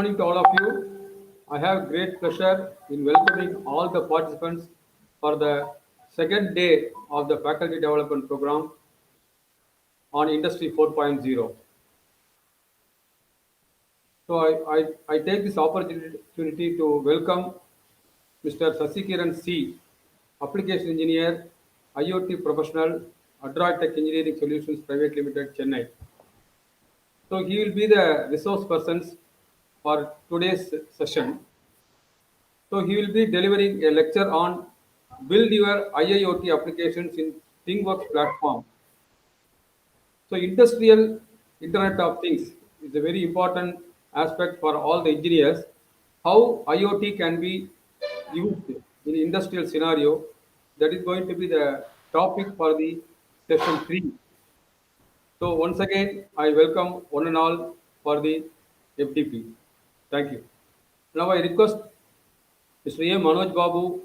morning to all of you. I have great pleasure in welcoming all the participants for the second day of the faculty development program on Industry 4.0. So I take this opportunity to welcome Mr. Sasikiran C, Application Engineer, IoT Professional, Adroit Tech Engineering Solutions Private Limited, Chennai. So he will be the resource persons for today's session. So he will be delivering a lecture on build your IIoT applications in ThingWorks platform. So industrial Internet of Things is a very important aspect for all the engineers. How IoT can be used in industrial scenario, that is going to be the topic for the session 3. So once again, I welcome one and all for the FDP. Thank you. Now I request Mr. A. Manoj Babu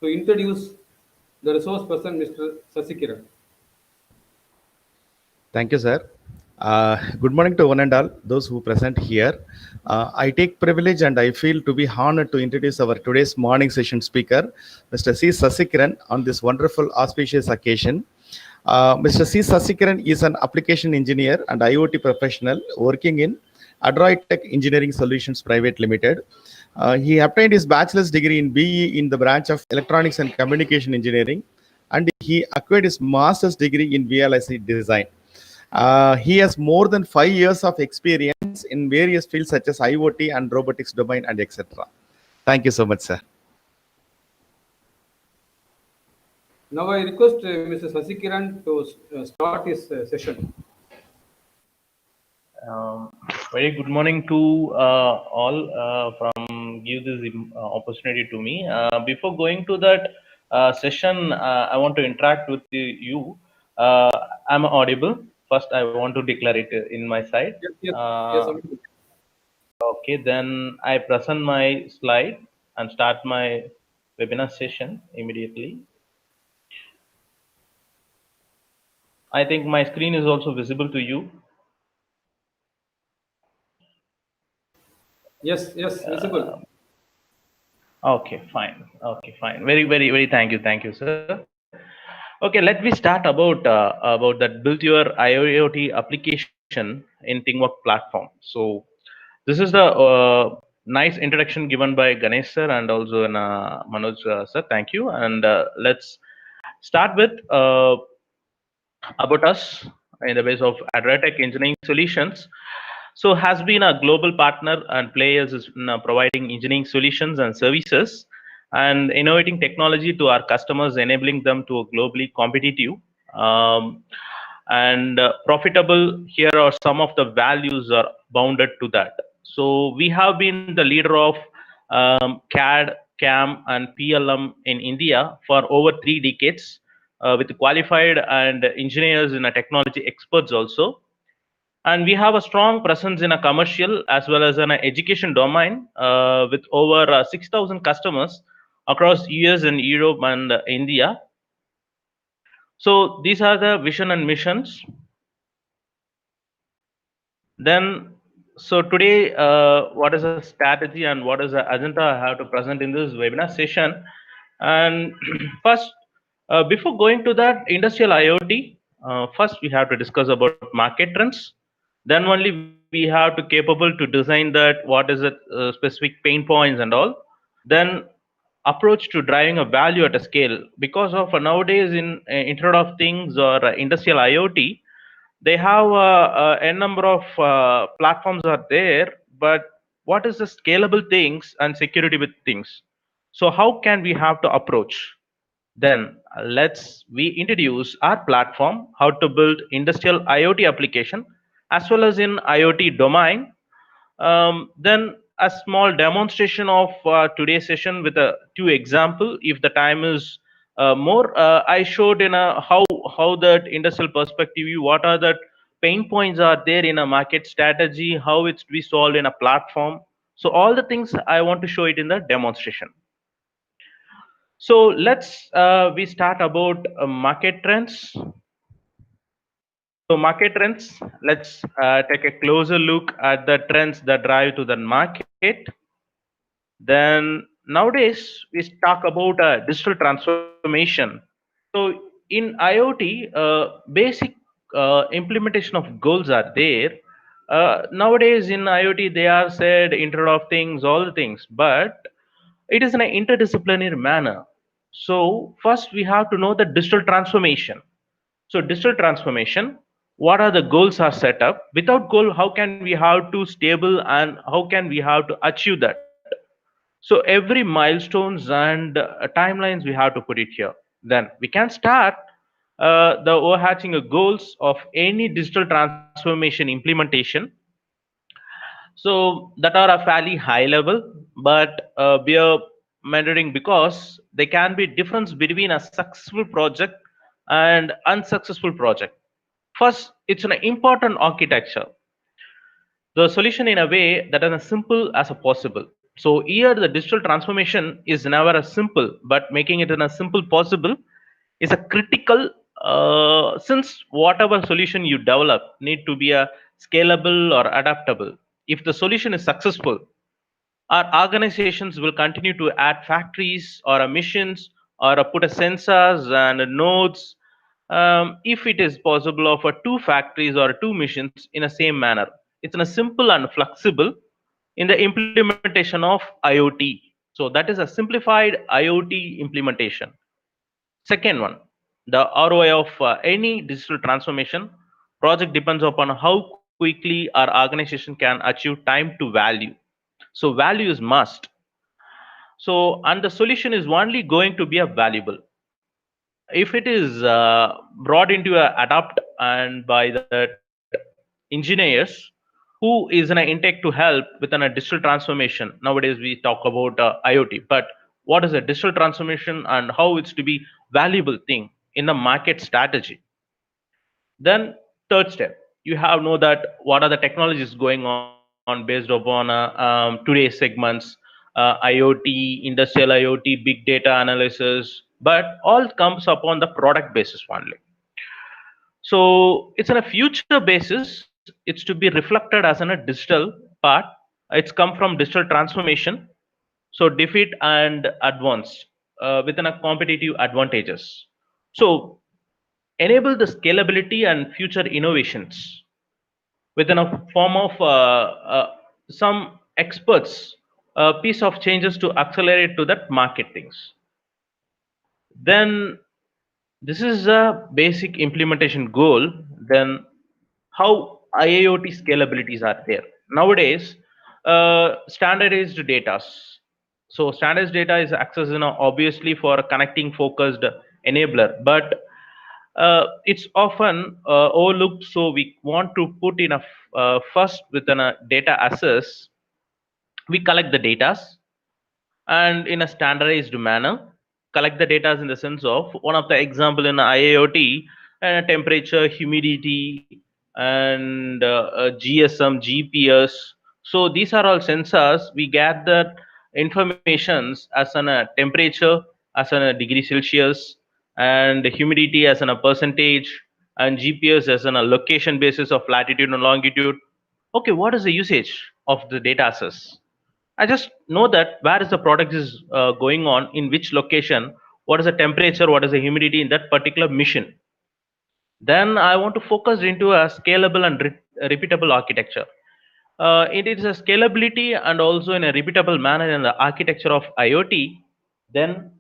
to introduce the resource person, Mr. Sasikiran. Thank you, sir. Good morning to one and all those who present here. I take privilege and I feel to be honored to introduce our today's morning session speaker, Mr. C. Sasikiran, on this wonderful auspicious occasion. Mr. C. Sasikiran is an application engineer and IoT professional working in Adroit Tech Engineering Solutions Private Limited. He obtained his bachelor's degree in BE in the branch of Electronics and Communication Engineering, and he acquired his master's degree in VLSI Design. He has more than 5 years of experience in various fields such as IoT and robotics domain and etc. Thank you so much, sir. Now I request Mr. Sasikiran to start his session. Very good morning to all from give this opportunity to me. Before going to that session, I want to interact with you. I'm audible. First, I want to declare it in my side. Yes. Okay, then I present my slide and start my webinar session immediately. I think my screen is also visible to you. Yes, visible. Okay, fine. Very thank you, sir. Okay, let me start about that build your IoT application in ThingWorks platform. So this is the nice introduction given by Ganesh sir and also Manoj sir. Thank you. And let's start with about us in the base of Adroitech Engineering Solutions. So has been a global partner and players in providing engineering solutions and services and innovating technology to our customers, enabling them to globally competitive and profitable. Here are some of the values are bounded to that. So we have been the leader of CAD, CAM and PLM in India for over 3 decades with qualified and engineers and technology experts also. And we have a strong presence in a commercial as well as an education domain with over 6,000 customers across US and Europe and India. So these are the vision and missions. Then, so today, what is the strategy and what is the agenda I have to present in this webinar session? And first, before going to that industrial IoT, first we have to discuss about market trends. Then only we have to capable to design that what is the specific pain points and all. Then approach to driving a value at a scale, because of nowadays in Internet of Things or industrial IoT, they have a number of platforms are there, but what is the scalable things and security with things? So how can we have to approach? Then let's we introduce our platform, how to build industrial IoT application as well as in IoT domain. Then a small demonstration of today's session with a 2 example. If the time is more, I showed in a how that industrial perspective, what are the pain points are there in a market strategy, how it's to be solved in a platform. So all the things I want to show it in the demonstration. So let's we start about market trends. So market trends, let's take a closer look at the trends that drive to the market. Then nowadays we talk about digital transformation. So in IoT, basic implementation of goals are there. Nowadays in IoT, they are said Internet of Things, all the things, but it is in an interdisciplinary manner. So first we have to know the digital transformation. So digital transformation, what are the goals are set up? Without goal, how can we have to stable and how can we have to achieve that? So every milestones and timelines we have to put it here. Then we can start the overarching goals of any digital transformation implementation. So that are a fairly high level, but we are measuring because there can be difference between a successful project and unsuccessful project. First, it's an important architecture, the solution in a way that is as simple as possible. So here the digital transformation is never as simple, but making it in a simple possible is a critical, since whatever solution you develop need to be a scalable or adaptable. If the solution is successful, our organizations will continue to add factories or missions or put a sensors and nodes, if it is possible of two factories or two missions in a same manner. It's in a simple and flexible in the implementation of IoT. So that is a simplified IoT implementation. Second one, the ROI of any digital transformation project depends upon how quickly our organization can achieve time to value. So value is must. So and the solution is only going to be a valuable if it is brought into a adapt and by the engineers who is in an intake to help within a digital transformation. Nowadays we talk about IoT, but what is a digital transformation and how it's to be valuable thing in the market strategy. Then third step, you have know that what are the technologies going on based upon today's segments, IoT, industrial IoT, big data analysis, but all comes upon the product basis only. So it's on a future basis. It's to be reflected as in a digital part. It's come from digital transformation. So defeat and advanced within a competitive advantages. So enable the scalability and future innovations within a form of some experts piece of changes to accelerate to that market things. Then this is a basic implementation goal. Then how IIoT scalabilities are there nowadays. Standardized data. So standardized data is accessed, obviously for connecting focused enabler, but it's often overlooked. So we want to put in a first within a data access. We collect the data and in a standardized manner collect the data in the sense of one of the example in IIoT, temperature, humidity, and GSM, GPS. So these are all sensors. We gather informations as an temperature, as an degree Celsius, and humidity as an a percentage, and GPS as an a location basis of latitude and longitude. Okay, what is the usage of the data access? I just know that where is the product is going on, in which location, what is the temperature, what is the humidity in that particular mission. Then I want to focus into a scalable and repeatable architecture. It is a scalability and also in a repeatable manner in the architecture of IoT. Then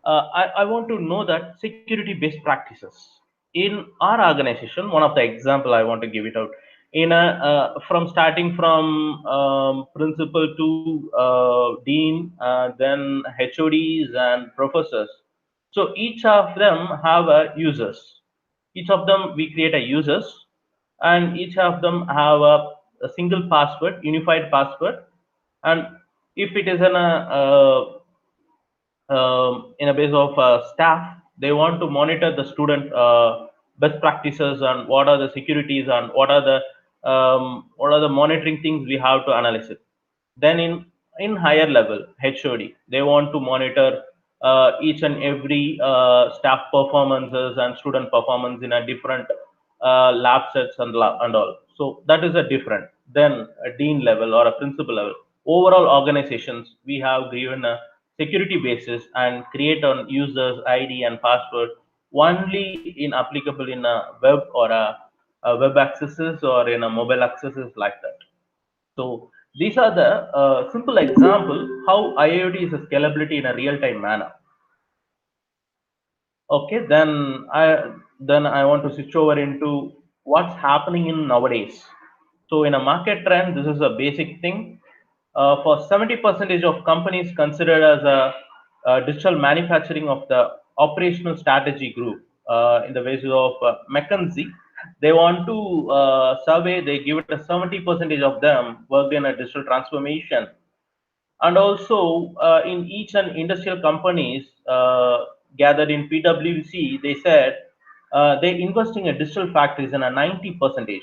I want to know that security based practices in our organization. One of the example I want to give it out in a from starting from principal to dean, then HODs and professors. So each of them have a users. Each of them we create a users, and each of them have a single password, unified password. And if it is in a base of staff, they want to monitor the student best practices and what are the securities and what are the monitoring things we have to analyze it. Then in higher level HOD, they want to monitor each and every staff performances and student performance in a different lab sets and all. So that is a different than a dean level or a principal level. Overall organizations, we have given a security basis and create on users ID and password only in applicable in a web or a web accesses or in a mobile accesses like that. So these are the simple example how IoT is a scalability in a real-time manner. Okay, then I want to switch over into what's happening in nowadays. So in a market trend, this is a basic thing. For 70% of companies considered as a digital manufacturing of the operational strategy group in the basis of McKinsey, they want to survey. They give it a 70% of them worked in a digital transformation, and also in each and industrial companies gathered in PwC, they said they investing in digital factories in a 90%.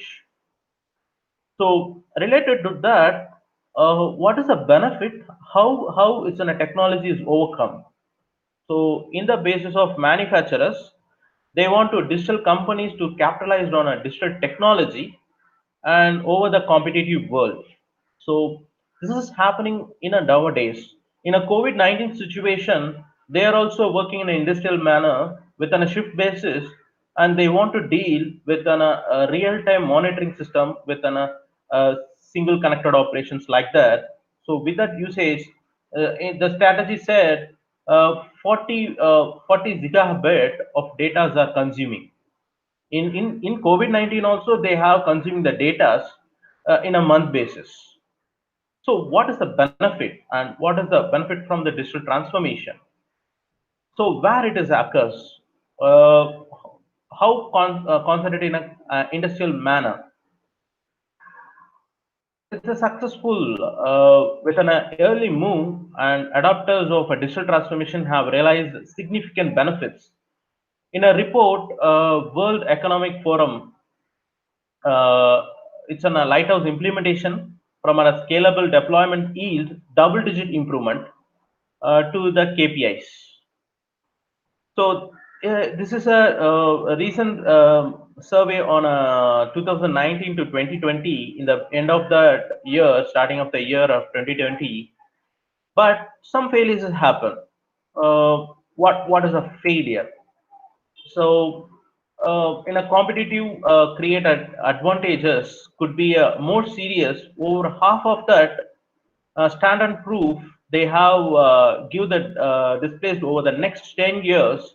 So related to that, what is the benefit? How is a technology is overcome? So in the basis of manufacturers, they want to digital companies to capitalize on a digital technology and over the competitive world. So this is happening in a nowadays. In a COVID-19 situation, they are also working in an industrial manner with a shift basis, and they want to deal with a real-time monitoring system with a single connected operations like that. So with that usage, the strategy said 40 gigabit of data are consuming. In COVID-19 also they have consumed the data in a month basis. So what is the benefit and what is the benefit from the digital transformation? So where it is occurs, uh, how concentrated in a industrial manner. It's a successful with an early move, and adopters of a digital transformation have realized significant benefits. In a report, World Economic Forum, it's on a lighthouse implementation from a scalable deployment yield double-digit improvement to the KPIs. So this is a recent survey on 2019 to 2020 in the end of the year, starting of the year of 2020. But some failures happen. What is a failure? So in a competitive create advantages could be more serious. Over half of that standard proof they have give that displaced over the next 10 years.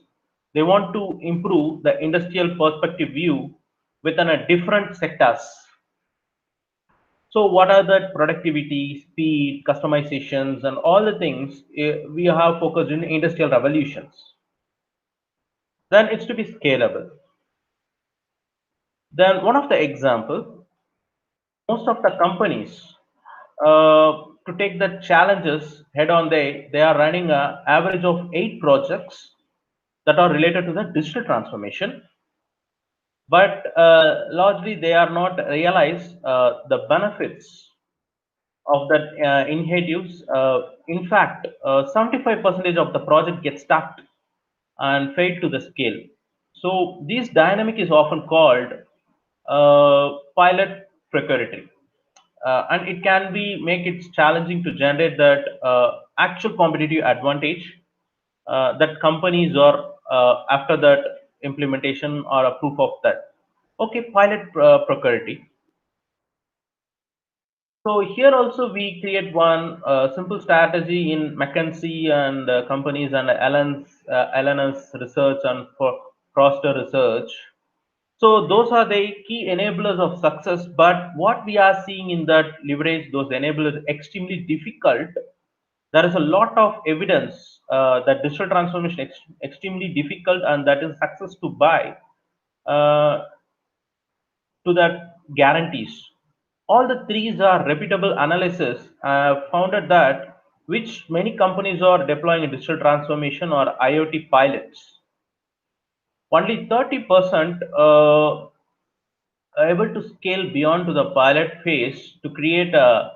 They want to improve the industrial perspective view within a different sectors. So what are the productivity, speed, customizations, and all the things we have focused in industrial revolutions? Then it's to be scalable. Then one of the example, most of the companies to take the challenges head on, they are running a average of 8 projects that are related to the digital transformation, but largely they are not realize the benefits of that initiatives. In fact, 75% of the project gets stuck and failed to the scale. So this dynamic is often called pilot precarity, and it can be make it challenging to generate that actual competitive advantage that companies are after that implementation or a proof of that. Okay, pilot precarity. So here also we create one simple strategy in McKinsey and companies and LNS research and for Froster research. So those are the key enablers of success. But what we are seeing in that leverage those enablers extremely difficult. There is a lot of evidence that digital transformation is extremely difficult, and that is success to buy uh, to that guarantees. All the threes are repeatable analysis found that which many companies are deploying in digital transformation or IoT pilots. Only 30% are able to scale beyond to the pilot phase to create a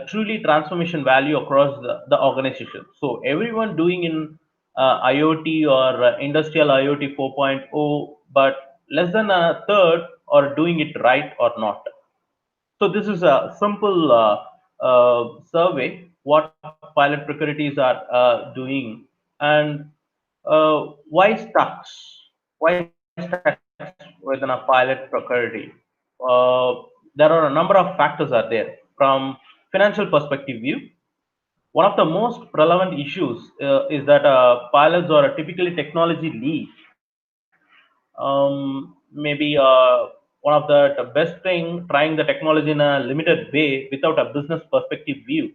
truly transformation value across the organization. So everyone doing in IoT or industrial IoT 4.0, but less than a third or doing it right or not. So this is a simple survey what pilot procurities are doing, and why stocks? Why stocks within a pilot procurity? There are a number of factors are there. From financial perspective view, one of the most relevant issues is that pilots are typically technology lead. Maybe one of the best thing trying the technology in a limited way without a business perspective view,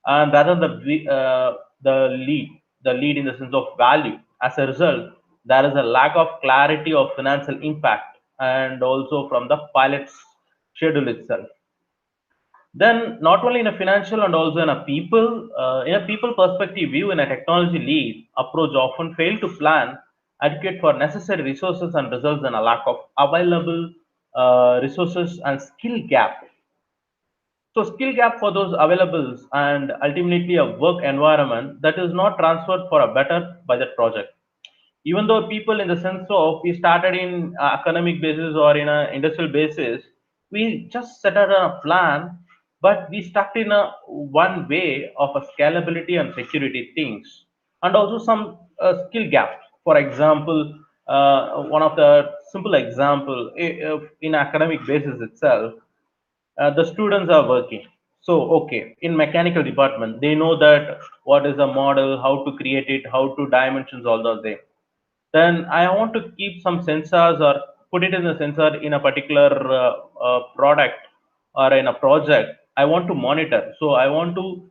and rather the lead in the sense of value. As a result, there is a lack of clarity of financial impact and also from the pilot's schedule itself. Then not only in a financial and also in a people perspective view, in a technology lead approach often fail to plan adequate for necessary resources and results in a lack of available resources and skill gap. So skill gap for those availables and ultimately a work environment that is not transferred for a better budget project. Even though people in the sense of we started in academic basis or in a industrial basis, we just set out a plan, but we stuck in a one way of a scalability and security things, and also some skill gaps. For example, one of the simple example in academic basis itself, the students are working. So okay, in mechanical department they know that what is a model, how to create it, how to dimensions, all those things. Then I want to keep some sensors or put it in the sensor in a particular product or in a project. I want to monitor, so I want to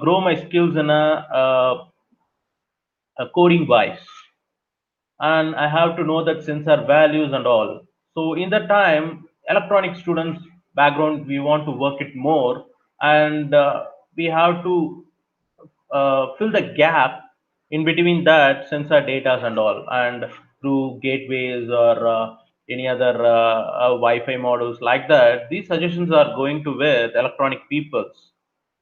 grow my skills in a coding wise, and I have to know that sensor values and all. So in that time, electronic students background, we want to work it more, and we have to fill the gap in between that sensor data and all, and through gateways or any other Wi-Fi models like that. These suggestions are going to with electronic peoples.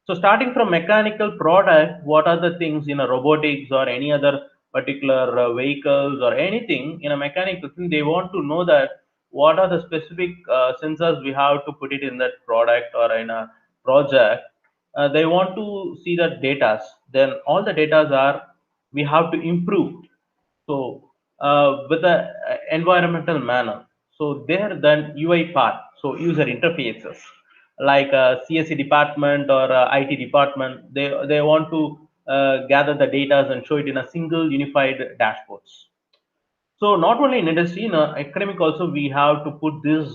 So starting from mechanical product, what are the things in a robotics or any other particular vehicles or anything in a mechanical thing, they want to know that what are the specific sensors we have to put it in that product or in a project. They want to see the data. Then all the data are we have to improve. So with the environmental manner. So there then UI part, so user interfaces like CSE department or IT department, they want to gather the data and show it in a single unified dashboards. So not only in industry, in academic also we have to put this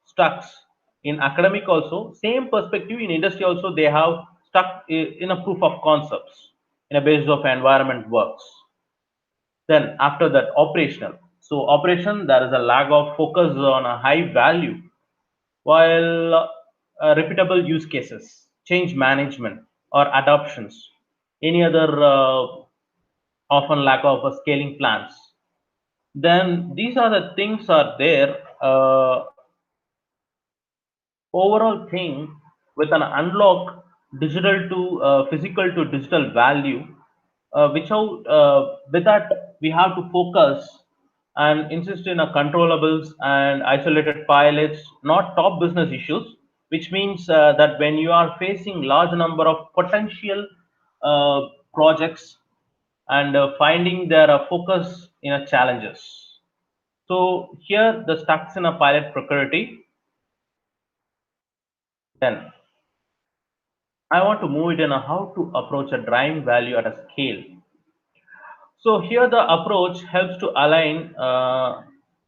stacks in academic also. Same perspective in industry also they have stuck in a proof of concepts in a basis of environment works. Then after that, operational. So operation, there is a lack of focus on a high value, while repeatable use cases, change management or adoptions, any other often lack of scaling plans. Then these are the things are there. Overall thing with an unlock digital to physical to digital value, which how with that we have to focus and insist in a controllables and isolated pilots, not top business issues, which means that when you are facing large number of potential projects and finding their focus in a challenges. So here the stacks in a pilot procurity. Then I want to move it in a how to approach a driving value at a scale. So here the approach helps to align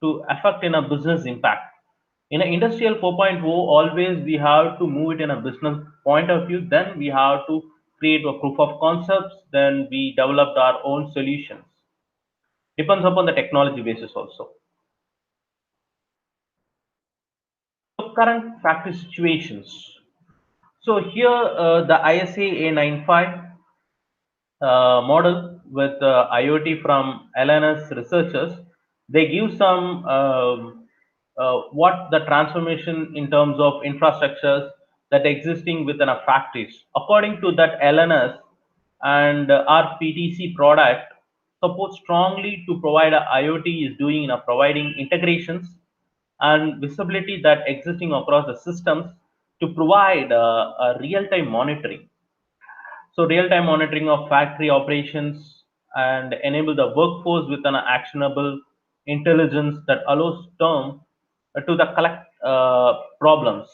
to affect in a business impact. In an industrial 4.0, always we have to move it in a business point of view. Then we have to create a proof of concepts. Then we developed our own solutions. Depends upon the technology basis also. So current practice situations. So here the ISA A95 model with IoT from LNS researchers, they give some what the transformation in terms of infrastructures that existing within a factories. According to that LNS and our PTC product support strongly to provide a IoT is doing in a providing integrations and visibility that existing across the systems to provide a real-time monitoring. So real-time monitoring of factory operations and enable the workforce with an actionable intelligence that allows them to the collect problems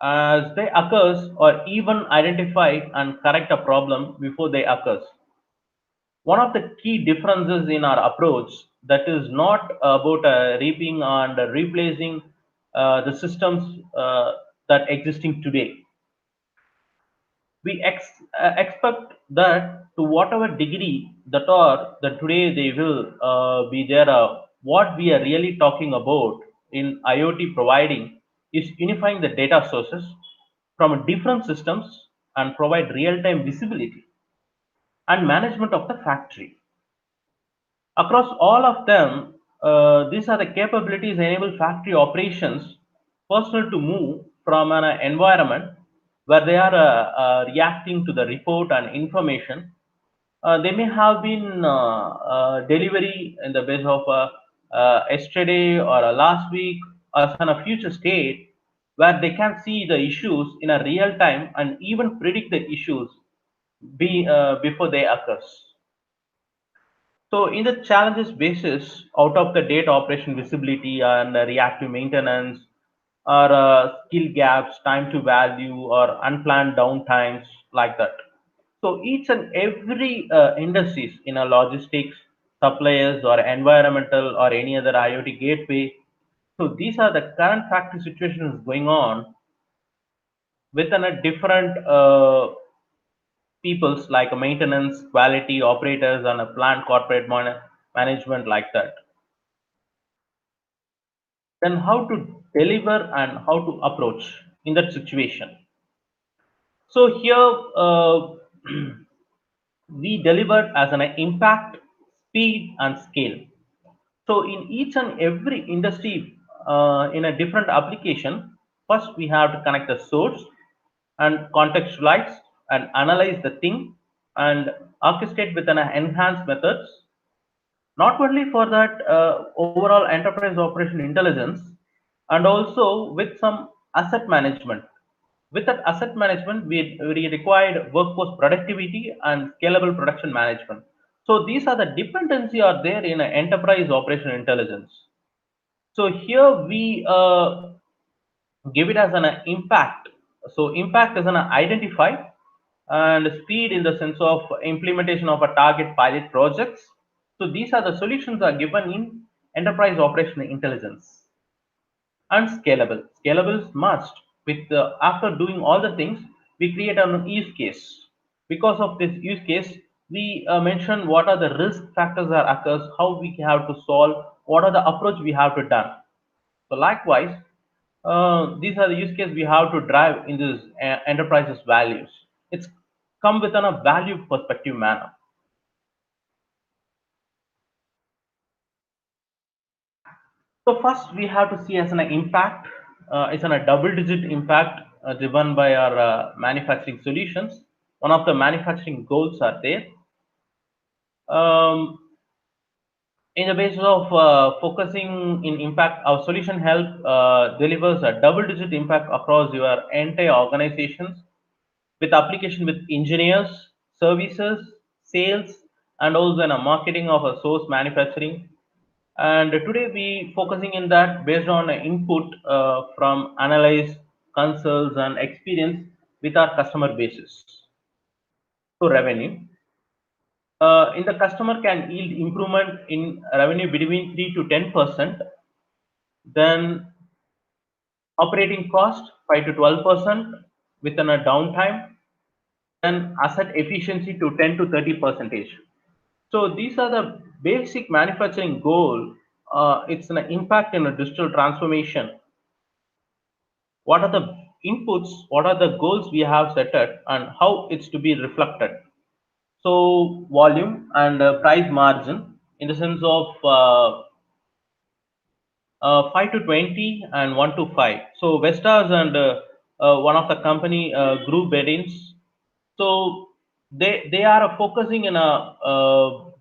as they occurs, or even identify and correct a problem before they occurs. One of the key differences in our approach that is not about reaping and replacing the systems that existing today. We expect that to whatever degree that are that today they will be there. What we are really talking about in IoT providing is unifying the data sources from different systems and provide real-time visibility and management of the factory. Across all of them, these are the capabilities enable factory operations personnel to move from an environment where they are reacting to the report and information. They may have been delivery in the base of yesterday or last week or in a future state where they can see the issues in a real time and even predict the issues before they occurs. So in the challenges basis, out of the data operation visibility and reactive maintenance, or skill gaps, time to value, or unplanned downtimes like that. So each and every industries in a logistics, suppliers, or environmental, or any other IoT gateway. So these are the current factory situations going on within a different peoples like maintenance, quality, operators, and a plant corporate management like that. Then how to deliver and how to approach in that situation. So here we delivered as an impact, speed, and scale. So in each and every industry in a different application, first we have to connect the source and contextualize and analyze the thing and orchestrate with an enhanced methods, not only for that overall enterprise operation intelligence, and also with some asset management. With that asset management, we required workforce productivity and scalable production management. So these are the dependency are there in an enterprise operation intelligence. So here we give it as an impact. So impact is an identify and speed in the sense of implementation of a target pilot projects. So these are the solutions are given in enterprise operation intelligence. And scalable. Scalable is must. With after doing all the things, we create an use case. Because of this use case, we mention what are the risk factors that occurs, how we have to solve, what are the approach we have to done. So likewise, these are the use case we have to drive in this enterprises values. It's come within a value perspective manner. So first we have to see as an impact. It's on a double-digit impact driven by our manufacturing solutions. One of the manufacturing goals are there. Um, in the basis of focusing in impact, our solution help delivers a double-digit impact across your entire organizations with application with engineers, services, sales, and also in a marketing of a source manufacturing. And today we focusing in that based on input from analyze, consults, and experience with our customer bases. So revenue. In the customer can yield improvement in revenue between 3 to 10%. Then operating cost 5 to 12% within a downtime. Then asset efficiency to 10 to 30%. So these are the basic manufacturing goal. It's an impact in a digital transformation. What are the inputs? What are the goals we have set up, and how it's to be reflected? So volume and price margin in the sense of 5 to 20 and 1 to 5. So Vestas and one of the company group Bedins. So they are focusing in a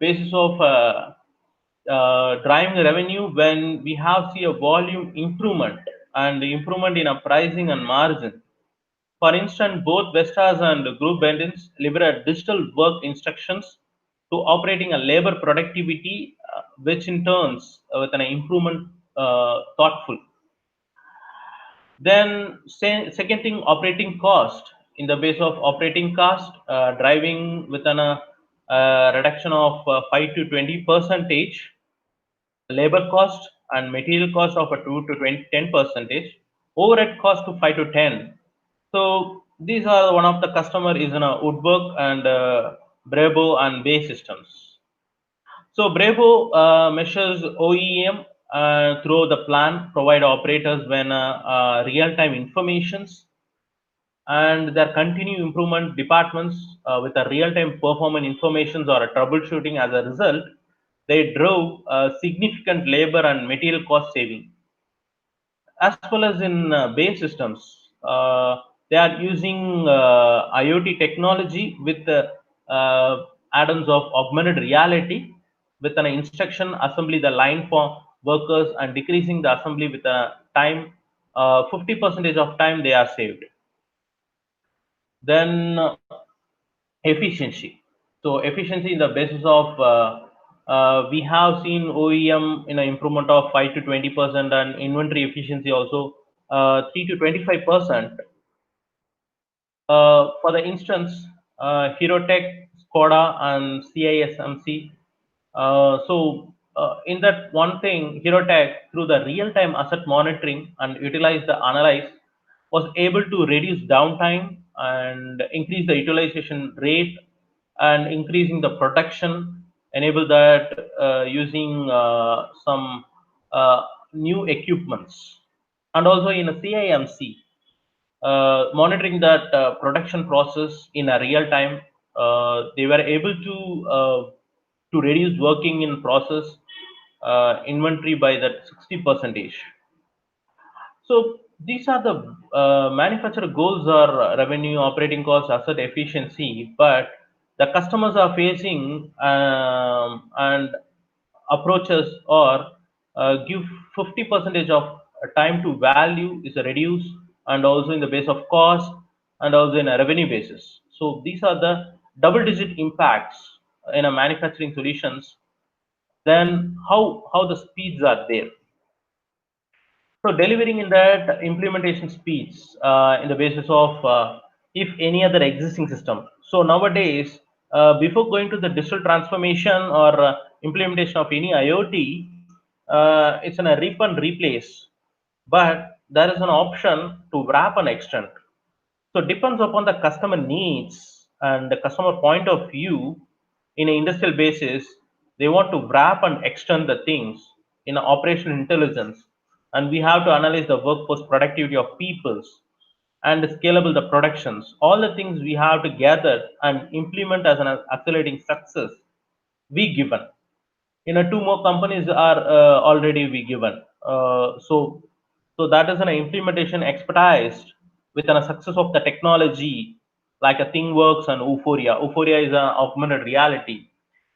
basis of driving revenue when we have see a volume improvement and improvement in a pricing and margin. For instance, both Vestas and Group Bendins deliver digital work instructions to operating a labor productivity, which in turns with an improvement thoughtful. Then second thing, operating cost. In the base of operating cost, driving with an reduction of 5 to 20 percentage, labor cost and material cost of a 2 to 10 percentage, overhead cost to 5 to 10. So these are one of the customer is in a woodwork and Bravo and Bay Systems. So Bravo measures OEM through the plan, provide operators when real-time informations, and their continued improvement departments with a real-time performance informations or a troubleshooting. As a result, they drove significant labor and material cost saving. As well as in Bay Systems, they are using IoT technology with add-ons of augmented reality with an instruction assembly the line for workers and decreasing the assembly with a time 50% of time they are saved. Then efficiency. So efficiency in the basis of we have seen OEM in an improvement of 5 to 20% and inventory efficiency also 3 to 25%. For the instance, Hirotech, Skoda, and CISMC. In that one thing, Hirotech, through the real-time asset monitoring and utilize the analyze, was able to reduce downtime and increase the utilization rate and increasing the production. Enable that using some new equipments, and also in a CIMC monitoring that production process in a real time. They were able to reduce working in process inventory by that 60 percentage. So these are the manufacturer goals are revenue, operating costs, asset efficiency, but the customers are facing and approaches or give 50 percentage of time to value is reduced, and also in the base of cost and also in a revenue basis. So these are the double digit impacts in a manufacturing solutions. Then how the speeds are there. So delivering in that implementation speeds in the basis of if any other existing system. So nowadays, before going to the digital transformation or implementation of any IoT, it's a rip and replace. But there is an option to wrap and extend. So it depends upon the customer needs and the customer point of view. In an industrial basis, they want to wrap and extend the things in operational intelligence, and we have to analyze the workforce productivity of peoples and scalable the productions. All the things we have to gather and implement as an accelerating success we given. Two more companies are already we given. So that is an implementation expertise with a success of the technology like a ThingWorks and Euphoria. Euphoria is an augmented reality.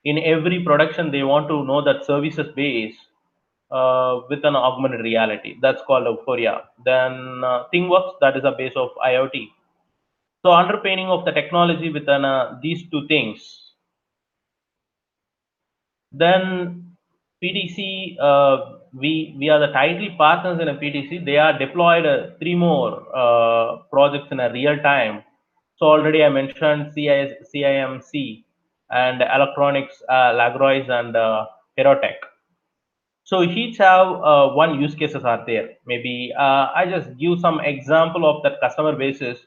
In every production, they want to know that services base with an augmented reality. That's called Euphoria. Then ThingWorks, that is a base of IoT. So underpinning of the technology with these two things. Then PTC, we are the tightly partners in a PTC. They are deployed 3 more projects in a real time. So already I mentioned CIMC and Electronics, Lagrois and Herotech. So each have one use cases are there. Maybe I just give some example of that customer basis.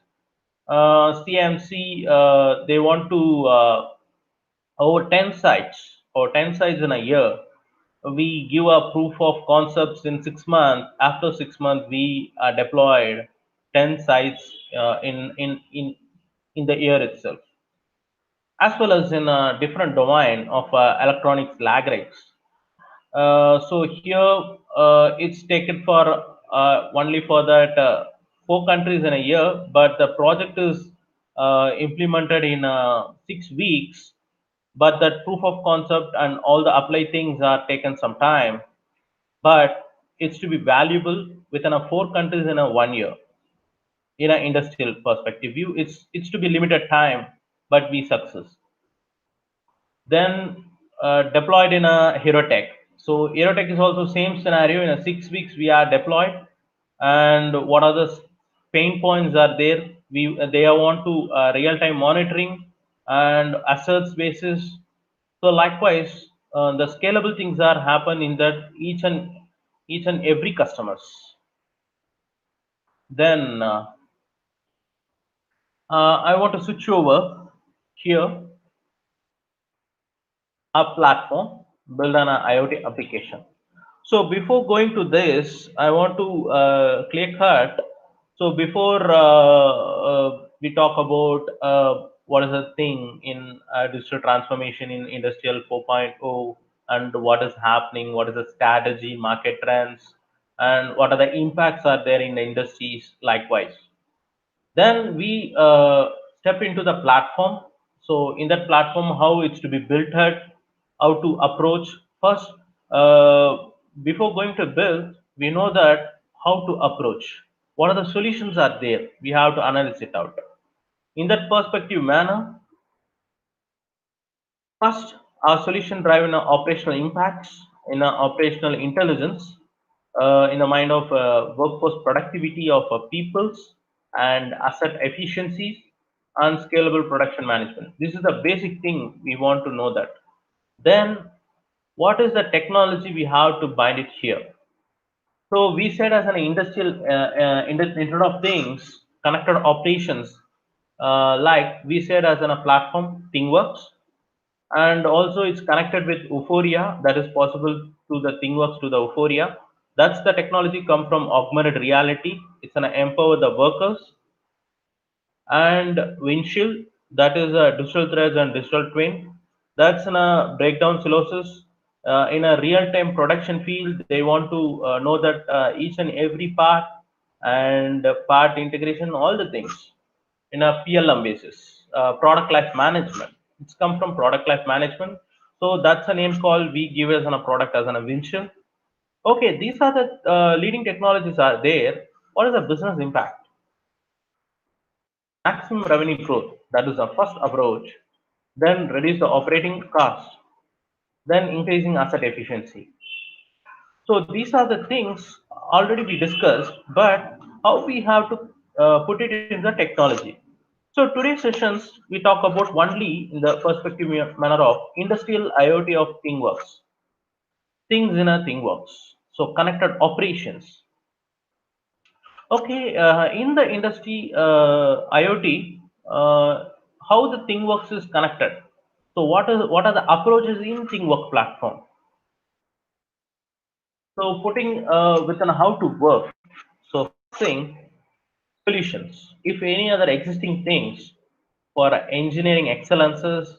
CIMC, they want to over 10 sites or 10 sites in a year. We give a proof of concepts in 6 months. After 6 months, we deployed 10 sites in the year itself, as well as in a different domain of electronics lagrix. So here it's taken for only for that 4 countries in a year, but the project is implemented in 6 weeks. but that proof of concept and all the apply things are taken some time, but it's to be valuable within a 4 countries in a 1 year. In an industrial perspective view, it's to be limited time, but we success. Then deployed in a HeroTech. So HeroTech is also same scenario. In a 6 weeks we are deployed, and what are the pain points are there? They want to real-time monitoring and assets basis. So likewise, the scalable things are happen in that each and every customers. Then I want to switch over here a platform built on an IoT application. So before going to this, I want to clear cut. So before we talk about what is the thing in digital transformation in industrial 4.0 and what is happening, what is the strategy, market trends, and what are the impacts are there in the industries likewise. Then we step into the platform. So in that platform, how it's to be built at, how to approach. First, before going to build, we know that how to approach. What are the solutions are there? We have to analyze it out. In that perspective manner, first, our solution drive in our operational impacts, in our operational intelligence, in the mind of workforce productivity of peoples and asset efficiencies and scalable production management. This is the basic thing we want to know that. Then, what is the technology we have to bind it here? So we said as an industrial Internet of Things, connected operations, like we said as a platform, ThingWorks, and also it's connected with Euphoria. That is possible to the ThingWorks to the Euphoria. That's the technology come from augmented reality. It's gonna empower the workers. And Windshield, that is a digital threads and digital twin. That's in a breakdown silos. In a real-time production field, they want to know that each and every part and part integration, all the things in a PLM basis. Product life management. It's come from product life management. So that's a name called we give as a product as a Windshield. Okay, these are the leading technologies are there. What is the business impact? Maximum revenue growth. That is the first approach. Then reduce the operating cost. Then increasing asset efficiency. So these are the things already we discussed, but how we have to put it in the technology. So today's sessions we talk about only in the perspective manner of industrial IoT of ThingWorks. Things in a ThingWorks. So connected operations. Okay, in the industry IoT, how the ThingWorks is connected. So what are the approaches in ThingWorks platform? So putting within how to work. So thing solutions. If any other existing things for engineering excellences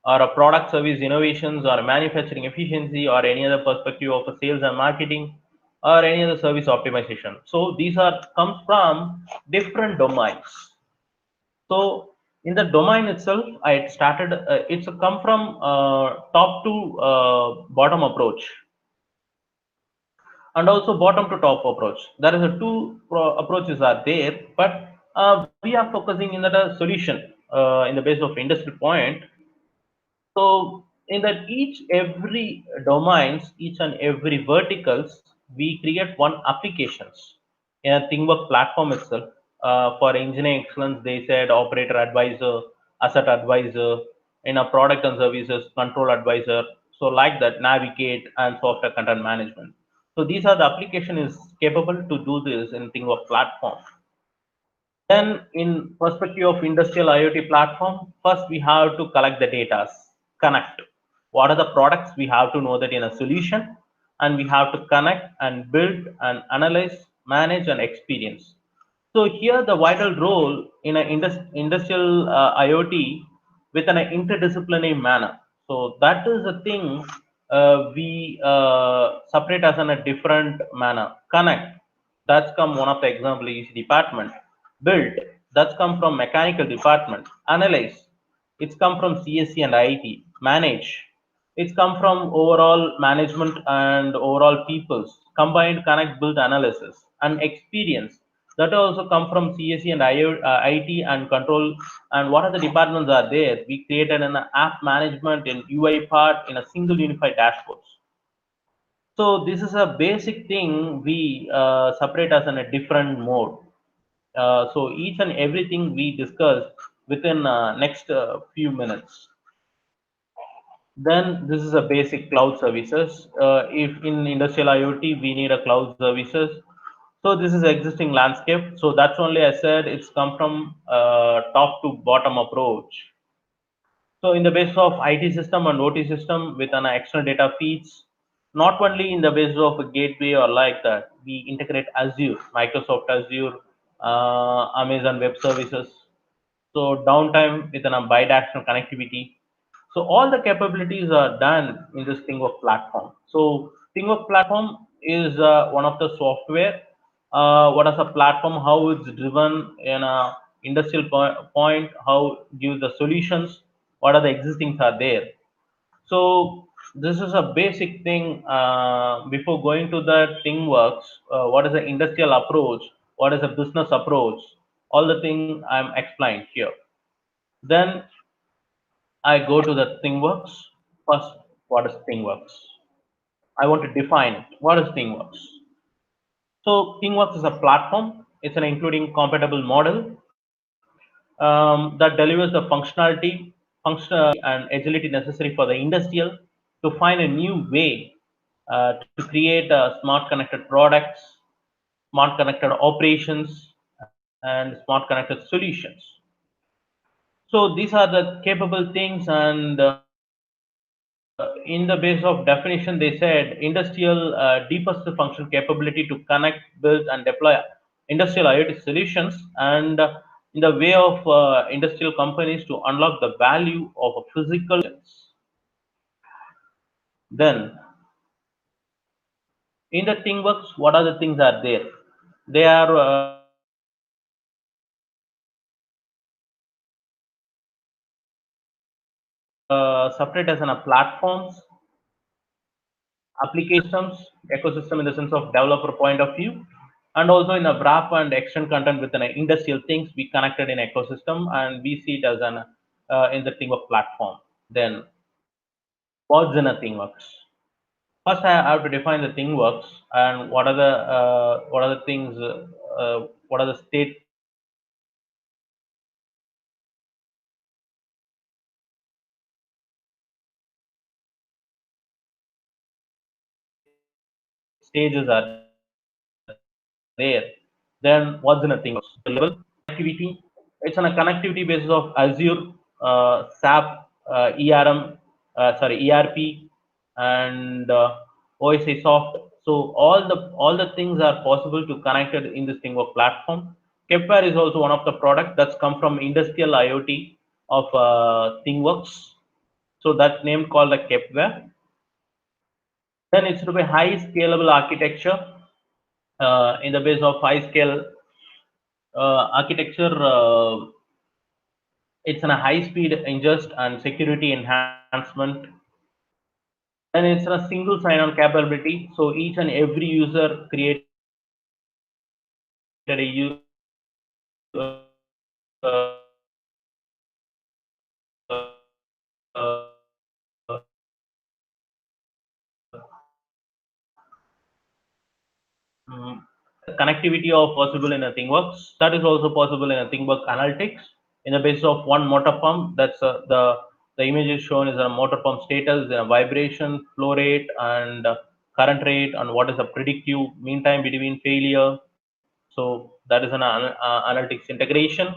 or a product service innovations or manufacturing efficiency or any other perspective of a sales and marketing or any other service optimization. So these are comes from different domains. So in the domain itself, I started. It's a come from top to bottom approach, and also bottom to top approach. There is a two approaches are there, but we are focusing in that solution in the base of industry point. So in that each every domains, each and every verticals, we create one applications in a ThingWorks platform itself. For engineering excellence, they said operator advisor, asset advisor, in a product and services control advisor. So like that, navigate and software content management. So these are the application is capable to do this in ThingWorks platform. Then in perspective of industrial IoT platform, first we have to collect the data, connect. What are the products? We have to know that in a solution, and we have to connect and build and analyze, manage and experience. So here the vital role in an industrial IoT with an interdisciplinary manner. So that is the thing we separate as in a different manner. Connect, that's come one of the example is department. Build, that's come from mechanical department. Analyze, It's come from CSC and IIT. Manage. It's come from overall management and overall peoples. Combined connect build analysis and experience. That also come from CSC and IT and control. And what are the departments are there? We created an app management in UI part in a single unified dashboard. So this is a basic thing we separate as in a different mode. So each and everything we discuss within next few minutes. Then this is a basic cloud services. If in industrial IoT we need a cloud services, so this is existing landscape. So that's only I said it's come from top to bottom approach. So in the base of IT system and OT system with an external data feeds, not only in the base of a gateway or like that, we integrate Azure, Microsoft Azure, Amazon Web Services. So downtime with an bidirectional connectivity. So all the capabilities are done in this ThingWorks platform. So ThingWorks platform is one of the software. What is a platform? How it's driven in a industrial point? How gives the solutions? What are the existing are there? So this is a basic thing. Before going to the ThingWorks, what is the industrial approach? What is the business approach? All the thing I'm explained here. Then I go to the ThingWorks. First, what is ThingWorks? I want to define it. What is ThingWorks? So ThingWorks is a platform. It's an including compatible model that delivers the functionality, and agility necessary for the industrial to find a new way to create smart connected products, smart connected operations, and smart connected solutions. So these are the capable things, and in the base of definition, they said industrial deepest function capability to connect, build, and deploy industrial IoT solutions, and in the way of industrial companies to unlock the value of a physical. Then in the ThingWorks, what are the things are there? They are separate as in a platforms, applications, ecosystem in the sense of developer point of view, and also in a wrap and extend content within an industrial things we connected in ecosystem, and we see it as an in the ThingWorks platform. Then what's in a ThingWorks? First, I have to define the ThingWorks and what are the things, what are the stages are there. Then what's in a ThingWorks? The level connectivity. It's on a connectivity basis of Azure, SAP, ERP, and OSI Soft. So all the things are possible to connected in this ThingWorks platform. Kepware is also one of the products that's come from industrial IoT of ThingWorks. So that's named called the Kepware. Then it's to be high scalable architecture in the base of high scale architecture. It's in a high speed ingest and security enhancement. And it's a single sign-on capability. So each and every user created a uh, uh, mm, connectivity of possible in a ThingWorks. That is also possible in a ThingWorks Analytics. In the basis of one motor pump, that's the image is shown is a motor pump status, vibration, flow rate, and current rate, and what is the predictive mean time between failure. So that is an analytics integration.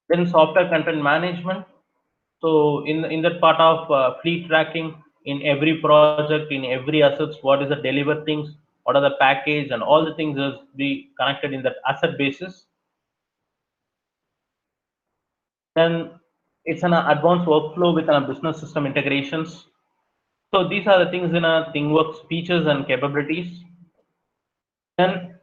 Then software content management. So in that part of fleet tracking, in every project, in every assets, what is the deliver things, what are the package, and all the things is be connected in that asset basis. Then it's an advanced workflow with a business system integrations. So these are the things in a ThingWorks features and capabilities. Then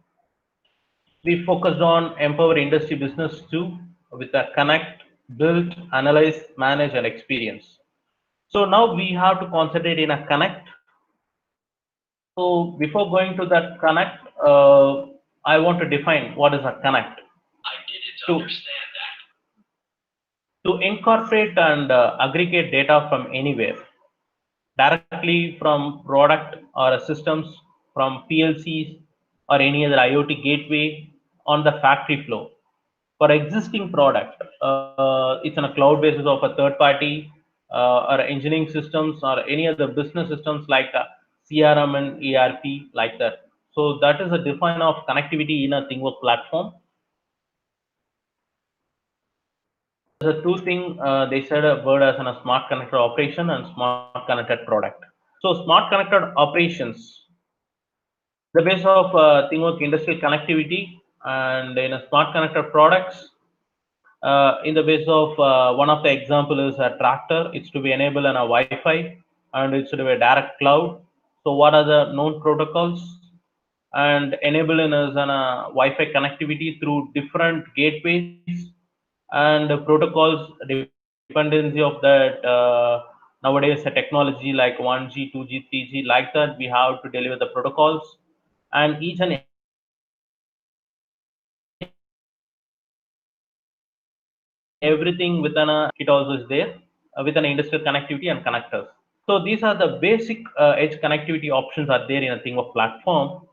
we focused on empower industry business too with a connect, build, analyze, manage, and experience. So now we have to concentrate in a connect. So before going to that connect, I want to define what is a connect. To, to incorporate and aggregate data from anywhere, directly from product or systems, from PLCs or any other IoT gateway on the factory floor. For existing product, it's on a cloud basis of a third party or engineering systems or any other business systems like CRM and ERP like that. So that is a define of connectivity in a ThingWorx platform. There's a two thing they said a word as a smart connected operation and smart connected product. So smart connected operations, the base of ThingWorx industrial connectivity, and in a smart connected products, in the base of one of the example is a tractor. It's to be enabled on a Wi-Fi and it's to be a direct cloud. So what are the known protocols? And enabling us on a Wi-Fi connectivity through different gateways and the protocols dependency of that. Nowadays, a technology like 1G, 2G, 3G, like that, we have to deliver the protocols, and each and everything within a kit also is there with an industrial connectivity and connectors. So these are the basic edge connectivity options are there in a ThingWorx platform.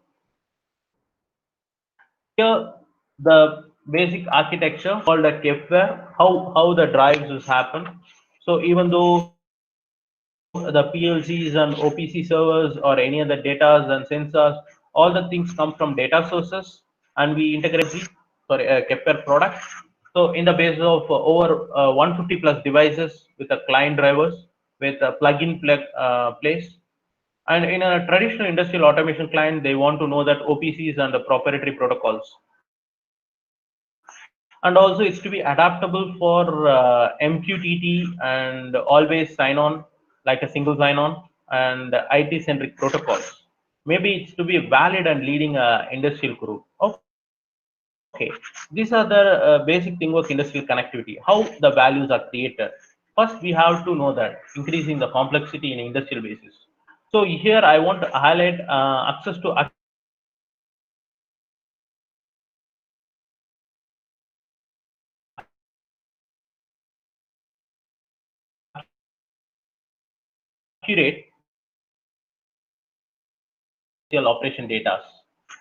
Here, the basic architecture called a Kepware, how the drives will happen. So even though the PLCs and OPC servers or any other data and sensors, all the things come from data sources, and we integrate a Kepware product. So in the base of over 150 plus devices with a client drivers with a plug-in place. And in a traditional industrial automation client, they want to know that OPCs and the proprietary protocols. And also it's to be adaptable for MQTT and always sign on, like a single sign on, and IT centric protocols. Maybe it's to be valid and leading industrial group. Okay, these are the basic ThingWorx industrial connectivity, how the values are created. First, we have to know that increasing the complexity in industrial basis. So here I want to highlight access to accurate operation data.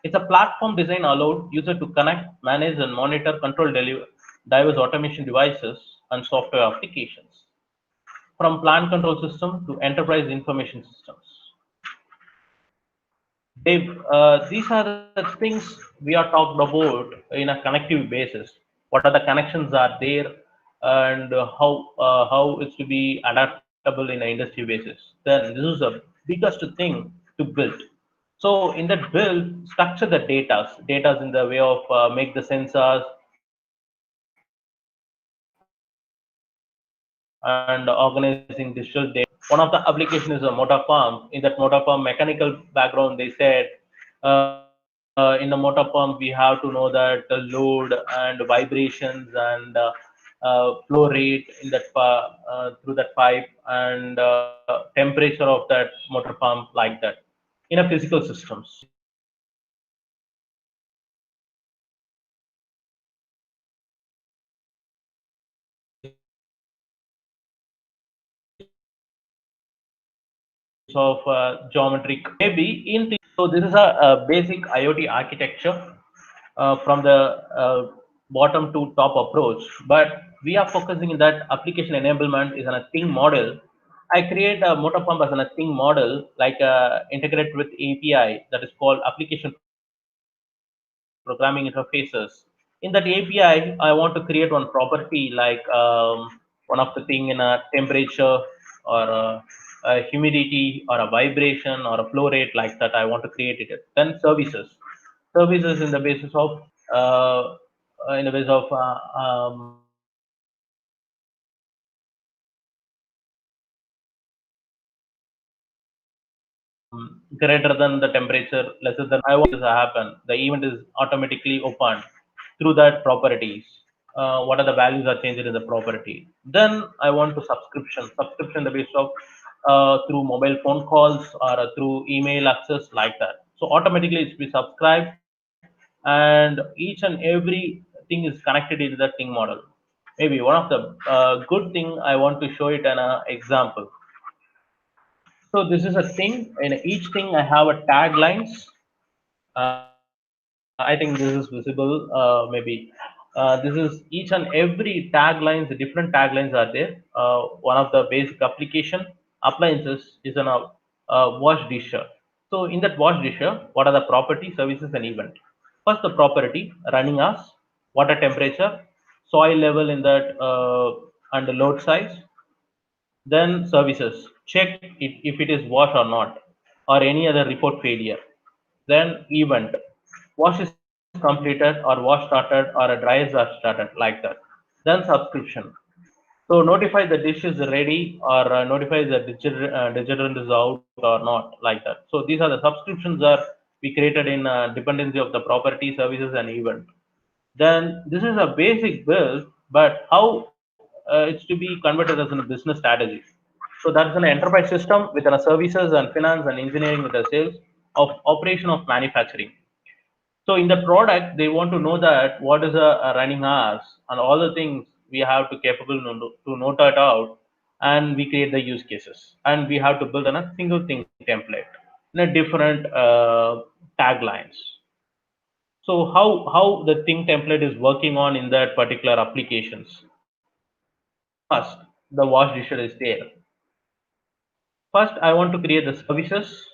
It's a platform design allowed user to connect, manage, and monitor control diverse automation devices and software applications, from plant control system to enterprise information systems. Dave, these are the things we are talked about in a connective basis. What are the connections are there, and how it's to be adaptable in an industry basis. Then this is the biggest thing to build. So in that build, structure the data in the way of make the sensors and organizing digital data. One of the application is a motor pump. In that motor pump mechanical background, they said in the motor pump we have to know that the load and vibrations and flow rate in that through that pipe and temperature of that motor pump, like that in a physical systems. Of geometric maybe in the, so this is a basic IoT architecture from the bottom to top approach, but we are focusing in that application enablement is on a thing model. I create a motor pump as a thing model, like integrate with API that is called application programming interfaces. In that API, I want to create one property like one of the thing in a temperature or a humidity or a vibration or a flow rate, like that. I want to create it. Then services in the basis of in the basis of greater than the temperature, lesser than I want this to happen. The event is automatically opened through that properties. what are the values are changed in the property. Then I want to subscription the base of through mobile phone calls or through email access like that. So automatically it's be subscribed, and each and every thing is connected in the thing model. Maybe one of the good thing I want to show it an example. So this is a thing. In each thing, I have a taglines. I think this is visible. Maybe this is each and every taglines. Different taglines are there. One of the basic application appliances is an wash disher. So in that wash disher, what are the property, services, and event? First, the property running hours, water temperature, soil level in that, and the load size. Then services, check it if it is wash or not, or any other report failure. Then event, wash is completed or wash started or a dryers are started like that. Then subscription. So notify the dish is ready or notify the detergent is out or not like that. So these are the subscriptions are we created in dependency of the property, services, and event. Then this is a basic build, but how it's to be converted as a business strategy. So that's an enterprise system with a services and finance and engineering with a sales of operation of manufacturing. So in the product, they want to know that what is a running hours and all the things we have to capable to note it out, and we create the use cases, and we have to build on a single thing template in a different taglines. So how the thing template is working on in that particular applications. First, the wash disher is there. First, I want to create the services.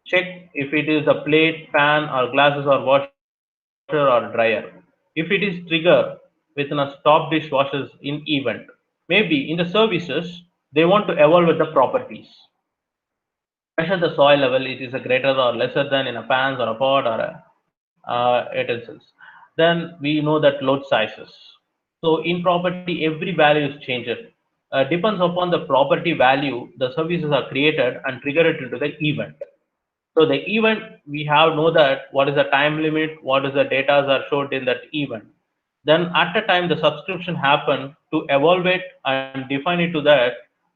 Check if it is a plate, pan, or glasses, or washer or dryer. If it is trigger within a stop dishwashers in event, maybe in the services they want to evolve with the properties. Measure the soil level. It is a greater or lesser than in a pans or a pot or a utensils. Then we know that load sizes. So in property, every value is changed. Depends upon the property value, the services are created and triggered into the event. So the event, we have know that what is the time limit, what is the data are showed in that event. Then at the time the subscription happen to evaluate and define it to that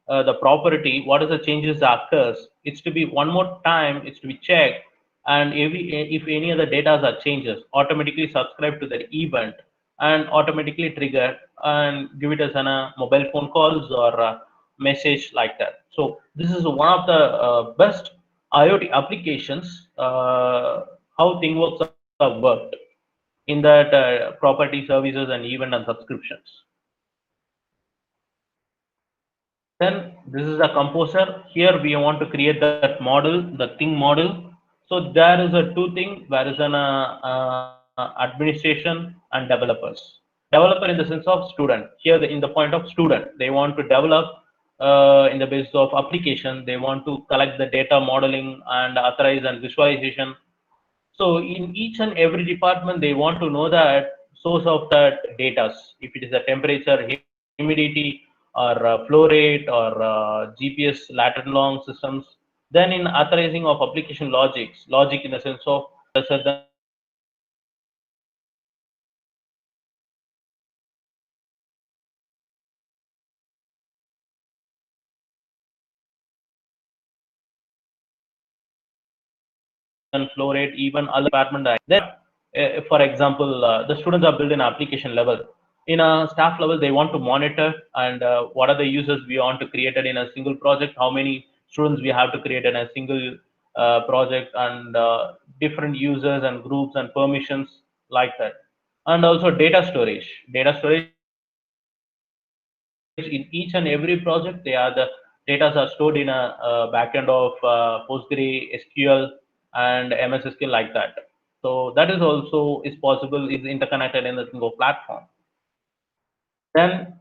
the property, what is the changes that occurs. It's to be one more time, it's to be checked, and if any other data are changes, automatically subscribe to that event and automatically trigger and give it as a mobile phone calls or a message like that. So this is one of the best IoT applications, how ThingWorks have worked in that property, services, and event and subscriptions. Then this is a composer. Here we want to create that model, the thing model. So there is a two thing. There is an administration and developers. Developer in the sense of student. Here in the point of student, they want to develop in the basis of application. They want to collect the data modeling and authorize and visualization. So in each and every department, they want to know that source of that data. If it is a temperature, humidity, or flow rate, or GPS lateral long systems. Then in authorizing of application logics, logic in the sense of lesser than or greater than or or then flow rate, even other department. Then, for example, the students are built in application level. In a staff level, they want to monitor and what are the users we want to create it in a single project, how many students we have to create in a single project, and different users and groups and permissions like that. And also data storage. Data storage in each and every project, they are the data are stored in a backend of PostgreSQL and MS SQL like that. So that is also is possible, is interconnected in the single platform. Then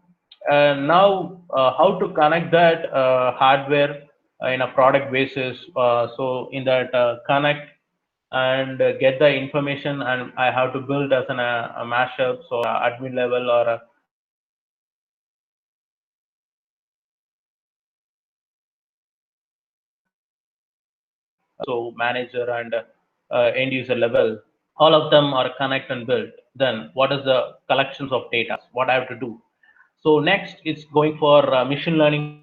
now how to connect that hardware in a product basis. So in that connect and get the information, and I have to build as a mashup, so admin level or a so manager and end user level. So all of them are connect and built, then what is the collections of data? What I have to do? So next, it's going for machine learning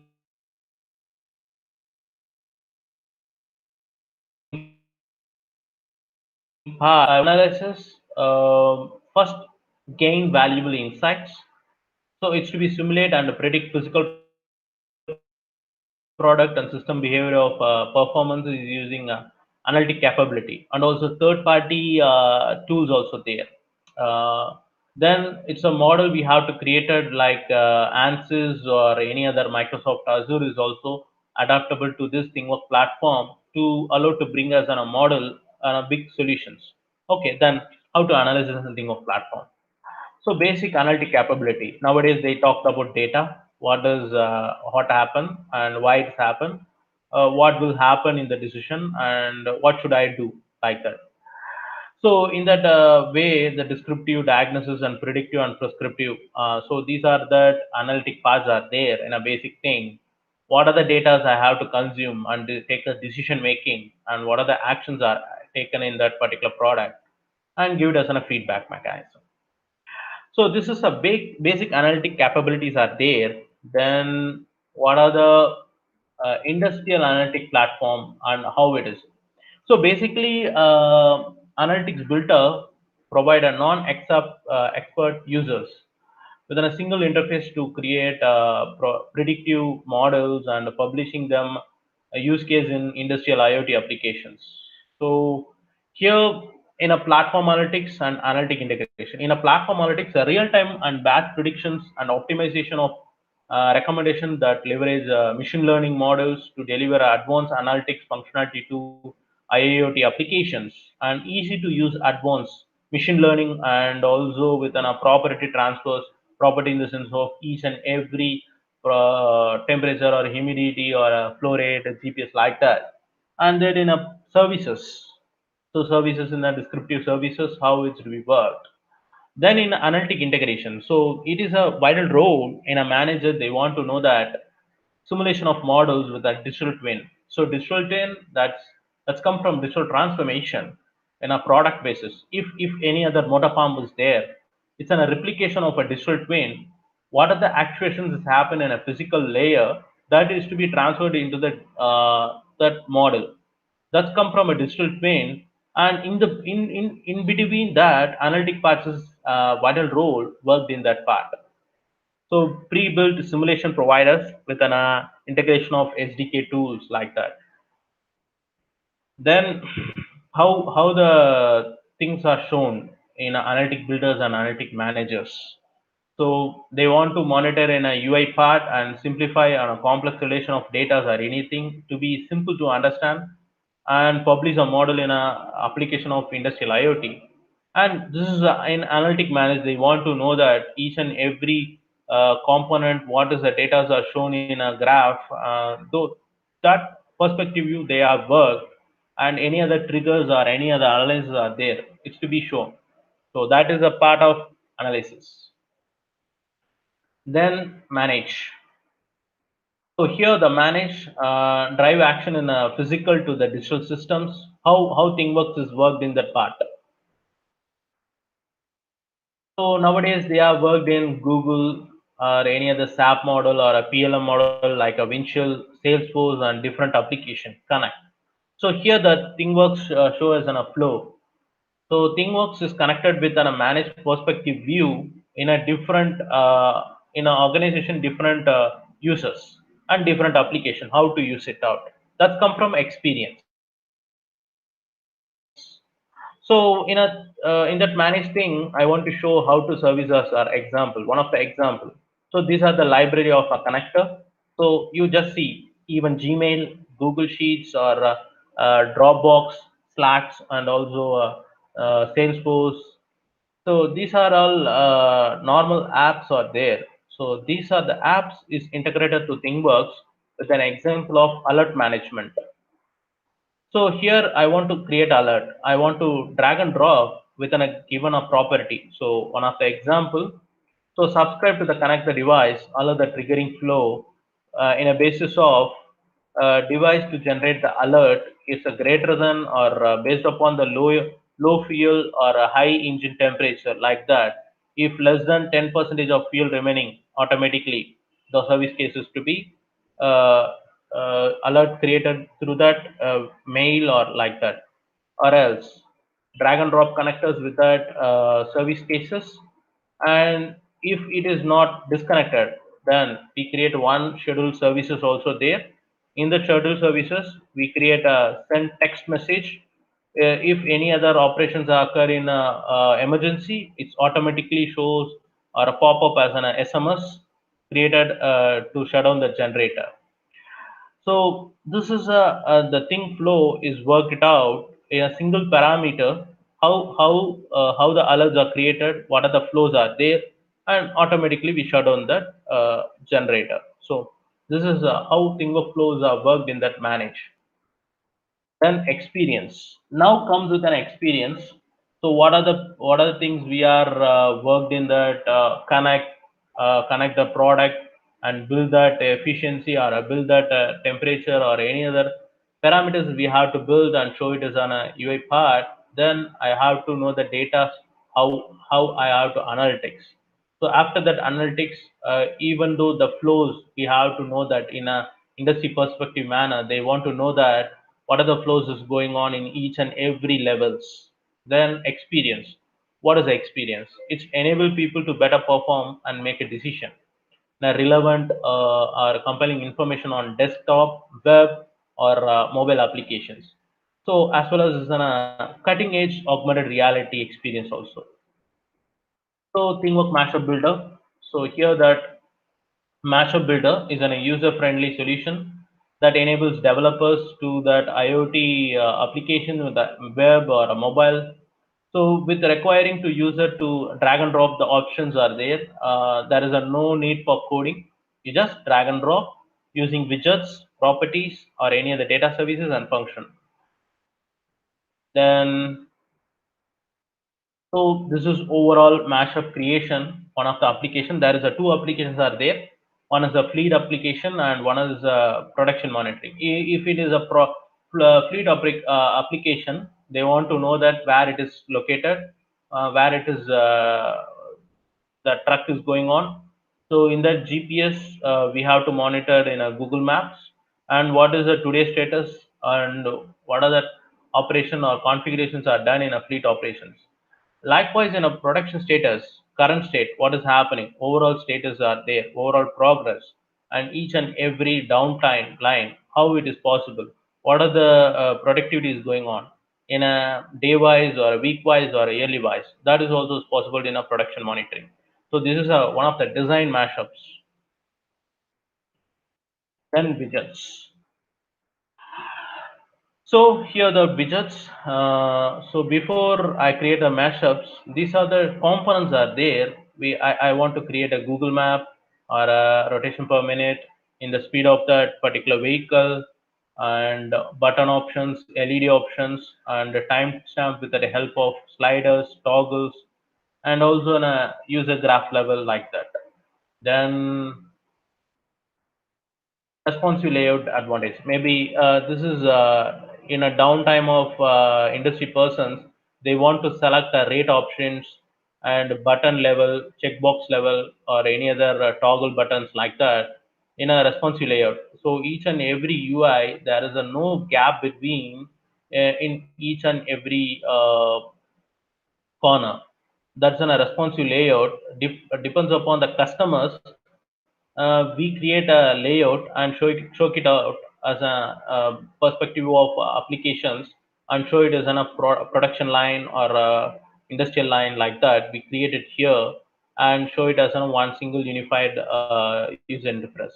analysis. First, gain valuable insights. So it's to be simulate and predict physical product and system behavior of performance is using analytic capability, and also third party tools also there. Then it's a model we have to create it like ANSYS or any other Microsoft Azure is also adaptable to this ThingWorks platform to allow to bring us on a model and a big solutions. Okay, then how to analyze this in ThingWorks platform? So basic analytic capability. Nowadays they talked about data. What happened and why it's happened, what will happen in the decision, and what should I do like that. So in that way, the descriptive, diagnosis, and predictive and prescriptive. So these are the analytic parts are there in a basic thing. What are the data I have to consume and take a decision making, and what are the actions are taken in that particular product, and give it as a feedback mechanism. So this is a basic analytic capabilities are there. Then what are the industrial analytic platform and how it is? So basically, analytics builder provide a non-expert users within a single interface to create predictive models and publishing them a use case in industrial IoT applications. So here in a platform analytics and analytic integration, in a platform analytics, a real-time and batch predictions and optimization of recommendation that leverage machine learning models to deliver advanced analytics functionality to IoT applications, and easy to use advanced machine learning, and also with an property transfers property in the sense of each and every temperature or humidity or flow rate, GPS like that. And then in a services, so services in the descriptive services, how it will be worked. Then in analytic integration, so it is a vital role in a manager. They want to know that simulation of models with a digital twin. So digital twin, that's come from digital transformation in a product basis. If any other motor pump is there, it's a replication of a digital twin. What are the actuations that happen in a physical layer that is to be transferred into that model? That's come from a digital twin, and in between that, analytic parts is vital role worked in that part. So pre-built simulation providers with an integration of SDK tools like that. Then how the things are shown in analytic builders and analytic managers. So they want to monitor in a UI part and simplify on a complex relation of data or anything to be simple to understand, and publish a model in a application of industrial IoT. And this is in analytic manage. They want to know that each and every component, what is the data are shown in a graph. Though that perspective view they have worked, and any other triggers or any other analysis are there, it's to be shown. So that is a part of analysis. Then manage. So here the manage drive action in a physical to the digital systems. How ThingWorks is worked in that part. So nowadays they are worked in Google or any other SAP model or a PLM model like a Windchill, Salesforce, and different application connect. So here the ThingWorks show as in a flow. So ThingWorks is connected with a managed perspective view in a different in an organization, different users and different application. How to use it out. That's come from experience. So in that managed thing, I want to show how to service us our example. One of the example. So these are the library of a connector. So you just see even Gmail, Google Sheets, or Dropbox, Slacks, and also Salesforce. So these are all normal apps are there. So these are the apps is integrated to ThingWorks with an example of alert management. So here I want to create alert. I want to drag and drop within a given a property. So one of the example. So subscribe to the connect the device, allow the triggering flow in a basis of device to generate the alert is a greater than or based upon the low fuel or a high engine temperature like that. If less than 10% of fuel remaining, automatically the service cases to be alert created through that mail or like that, or else drag and drop connectors with that service cases. And if it is not disconnected, then we create one scheduled services also there. In the scheduled services, we create a send text message. If any other operations occur in a emergency, it automatically shows or a pop-up as an SMS created to shut down the generator. So this is the thing flow is worked out in a single parameter. How the alerts are created, what are the flows are there, and automatically we shut down that generator. So this is how ThingWork flows are worked in that manage. Then experience. Now comes with an experience. So what are the things we are worked in that connect the product and build that efficiency or build that temperature or any other parameters we have to build and show it as on a UI part. Then I have to know the data, how I have to analytics. So after that analytics, even though the flows, we have to know that in a industry perspective manner, they want to know that what are the flows is going on in each and every levels. Then experience. What is the experience? It's enable people to better perform and make a decision. The relevant or compelling information on desktop, web, or mobile applications. So as well as a cutting edge augmented reality experience also. So ThingWork Mashup Builder. So here that Mashup Builder is a user-friendly solution that enables developers to that IoT application with a web or a mobile. So with requiring to user to drag and drop the options are there. There is a no need for coding. You just drag and drop using widgets, properties, or any other data services and function. Then so this is overall mashup creation. One of the application, there is a two applications are there. One is a fleet application and one is production monitoring. If it is a fleet application, they want to know that where it is located, where it is the truck is going on. So in that GPS, we have to monitor in a Google Maps and what is the today's status and what are the operation or configurations are done in a fleet operations. Likewise, in a production status, current state, what is happening, overall status are there, overall progress, and each and every downtime line, how it is possible, what are the productivities going on in a day wise or a week wise or a yearly wise. That is also possible in a production monitoring. So this is one of the design mashups. Then widgets. So here the widgets. So before I create a mashups, these are the components are there. I want to create a Google map or a rotation per minute in the speed of that particular vehicle and button options, LED options, and the timestamp with the help of sliders, toggles, and also on a user graph level like that. Then responsive layout advantage. Maybe this is in a downtime of industry persons. They want to select the rate options and button level, checkbox level, or any other toggle buttons like that in a responsive layout. So each and every UI, there is a no gap between in each and every corner. That's in a responsive layout. Depends upon the customers. We create a layout and show it out as a perspective of applications and show it as a production line or a industrial line like that. We create it here and show it as a one single unified user interface.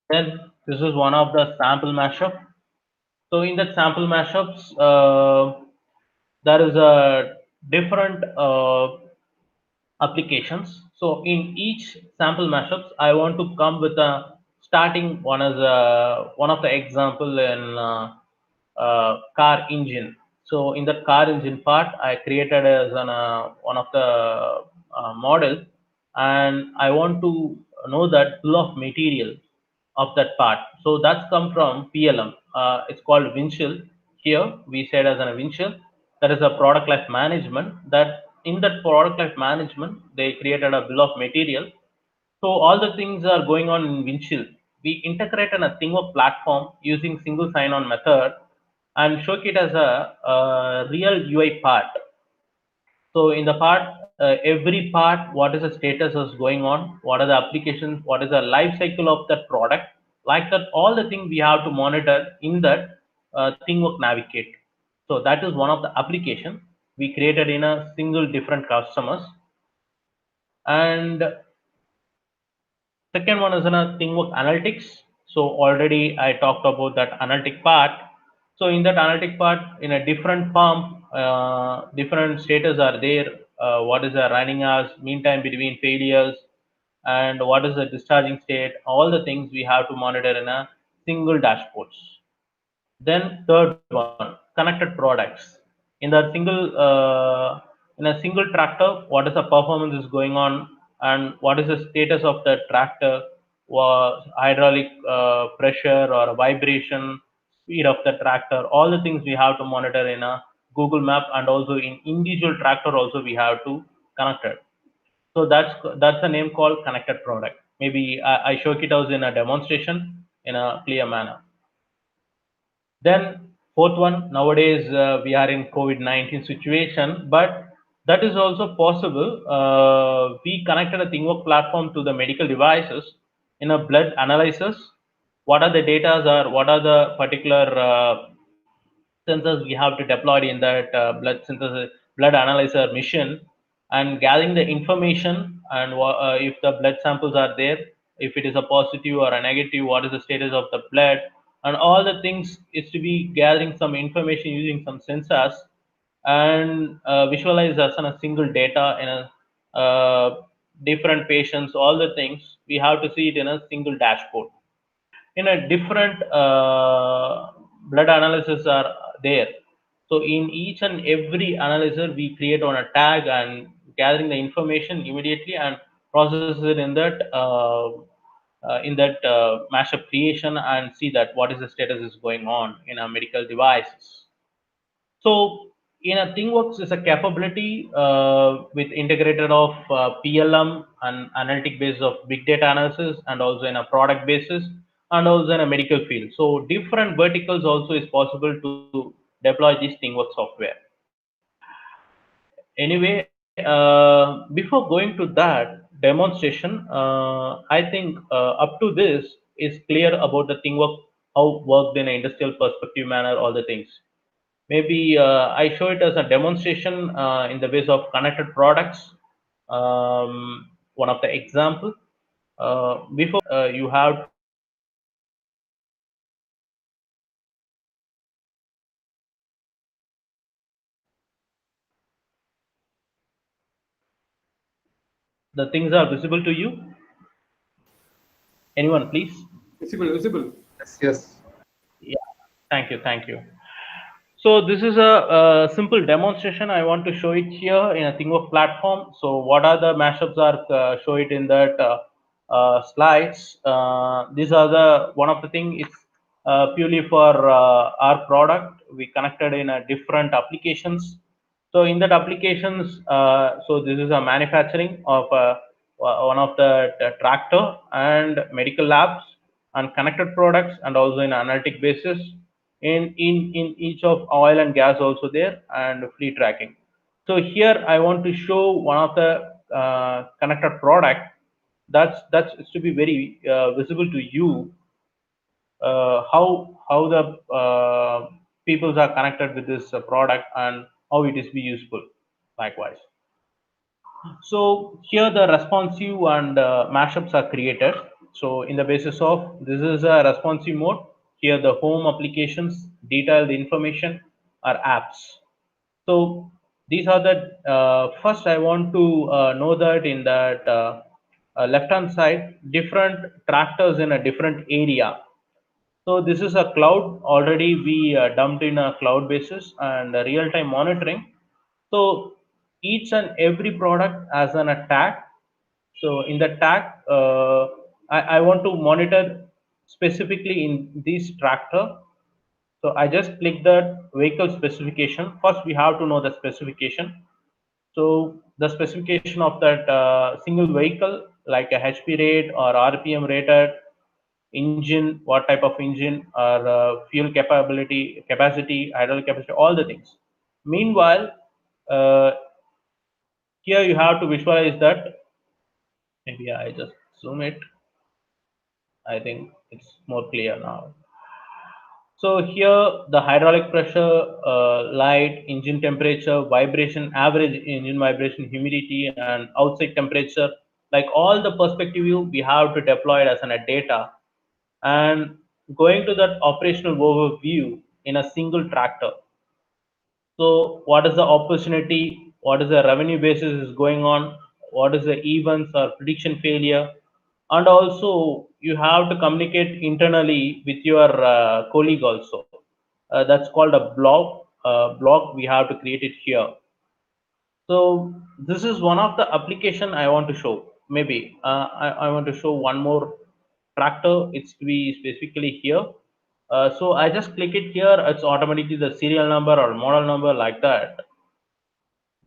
Then this is one of the sample mashup. So in that sample mashups, there is a different applications. So in each sample mashups, I want to come with a starting one as one of the example in car engine. So in that car engine part, I created as an one of the model, and I want to know that bill of material of that part. So that's come from PLM. It's called Windchill. here we said as an windshield. That is a product life management. That in that product life management, they created a bill of material. So all the things are going on in windshield. We integrate in a ThingWork platform using single sign-on method and show it as a real UI part. So in the part, every part, what is the status is going on, what are the applications, what is the life cycle of that product, like that, all the things we have to monitor in that ThingWork Navigate. So that is one of the application we created in a single different customers. And second one is in a ThingWork Analytics. So already I talked about that analytic part. So in that analytic part, in a different pump, different status are there. What is the running hours, mean time between failures, and what is the discharging state? All the things we have to monitor in a single dashboards. Then third one, connected products. In the single tractor, what is the performance is going on, and what is the status of the tractor, hydraulic pressure or vibration, speed of the tractor. All the things we have to monitor in a Google Map, and also in individual tractor also we have to connect it. So that's a name called connected product. Maybe I show it out in a demonstration in a clear manner. Then fourth one, nowadays we are in COVID-19 situation, but that is also possible. We connected a ThingWork platform to the medical devices in a blood analysis. What are the data or what are the particular sensors we have to deploy in that blood analyzer mission, and gathering the information, and if the blood samples are there, if it is a positive or a negative, what is the status of the blood, and all the things is to be gathering some information using some sensors, and visualize as on a single data in a different patients. All the things we have to see it in a single dashboard. In a different blood analysis are there. So in each and every analyzer we create on a tag and gathering the information immediately and process it in that mashup creation, and see that what is the status is going on in our medical devices. So in a ThingWorks is a capability with integrated of PLM and analytic basis of big data analysis, and also in a product basis, and also in a medical field. So different verticals also is possible to deploy this ThingWorks software. Anyway, before going to that demonstration, I think up to this is clear about the ThingWorks, how worked in an industrial perspective manner, all the things. Maybe I show it as a demonstration in the ways of connected products. One of the example. Before you have the things are visible to you. Anyone, please? Visible. Yes, yes. Yeah. Thank you. So this is a simple demonstration. I want to show it here in a ThingWork platform. So what are the mashups are show it in that slides. These are the one of the thing. It's purely for our product. We connected in a different applications. So in that applications, so this is a manufacturing of one of the tractor and medical labs and connected products, and also in analytic basis in each of oil and gas also there, and fleet tracking. So here I want to show one of the connected product that's to be very visible to you, how the peoples are connected with this product and how it is be useful likewise. So here the responsive and mashups are created. So in the basis of this is a responsive mode. Here the home applications, detailed information are apps. So these are the first I want to know that in that left hand side, different tractors in a different area. So this is a cloud already we dumped in a cloud basis and real time monitoring. So each and every product has an tag. So in the tag, I want to monitor specifically in this tractor. So I just click that vehicle specification. First, we have to know the specification. So the specification of that single vehicle, like a HP rate or RPM rated, engine, what type of engine, or fuel capacity, hydraulic capacity, all the things. Meanwhile, uh, here you have to visualize that. Maybe I just zoom it. I think it's more clear now. So here the hydraulic pressure, light, engine temperature, vibration, average engine vibration, humidity, and outside temperature, like all the perspective view, we have to deploy it as a data. And going to that operational overview in a single tractor. So what is the opportunity? What is the revenue basis is going on? What is the events or prediction failure? And also you have to communicate internally with your colleague also. That's called a blog. Blog we have to create it here. So this is one of the application I want to show. Maybe I want to show one more tractor. It's to be specifically here. So I just click it here. It's automatically the serial number or model number like that.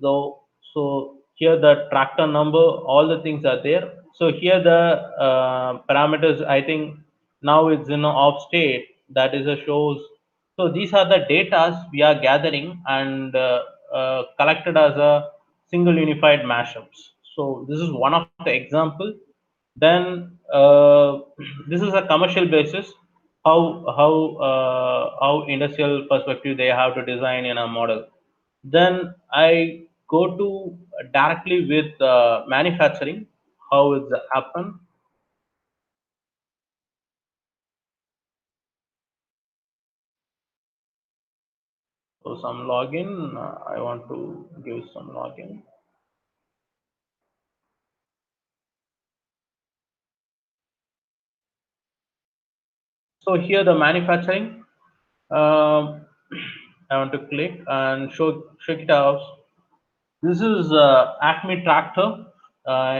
So here the tractor number, all the things are there. So here the parameters, I think now it's in off state. That is a shows. So these are the data we are gathering and collected as a single unified mashups. So this is one of the example. Then this is a commercial basis. How industrial perspective they have to design in a model. Then I go to directly with manufacturing, how it's happen. So some login, I want to give some login. So here the manufacturing, I want to click and show it out. This is Acme tractor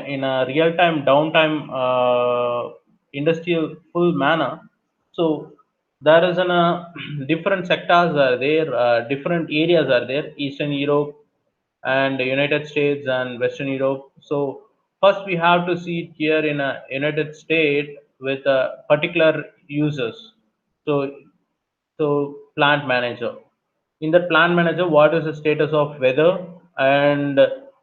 in a real-time downtime industrial full manner. So there is an different sectors are there, different areas are there, Eastern Europe and the United States and Western Europe. So first we have to see it here in a United States with a particular users. So plant manager. In the plant manager, what is the status of weather and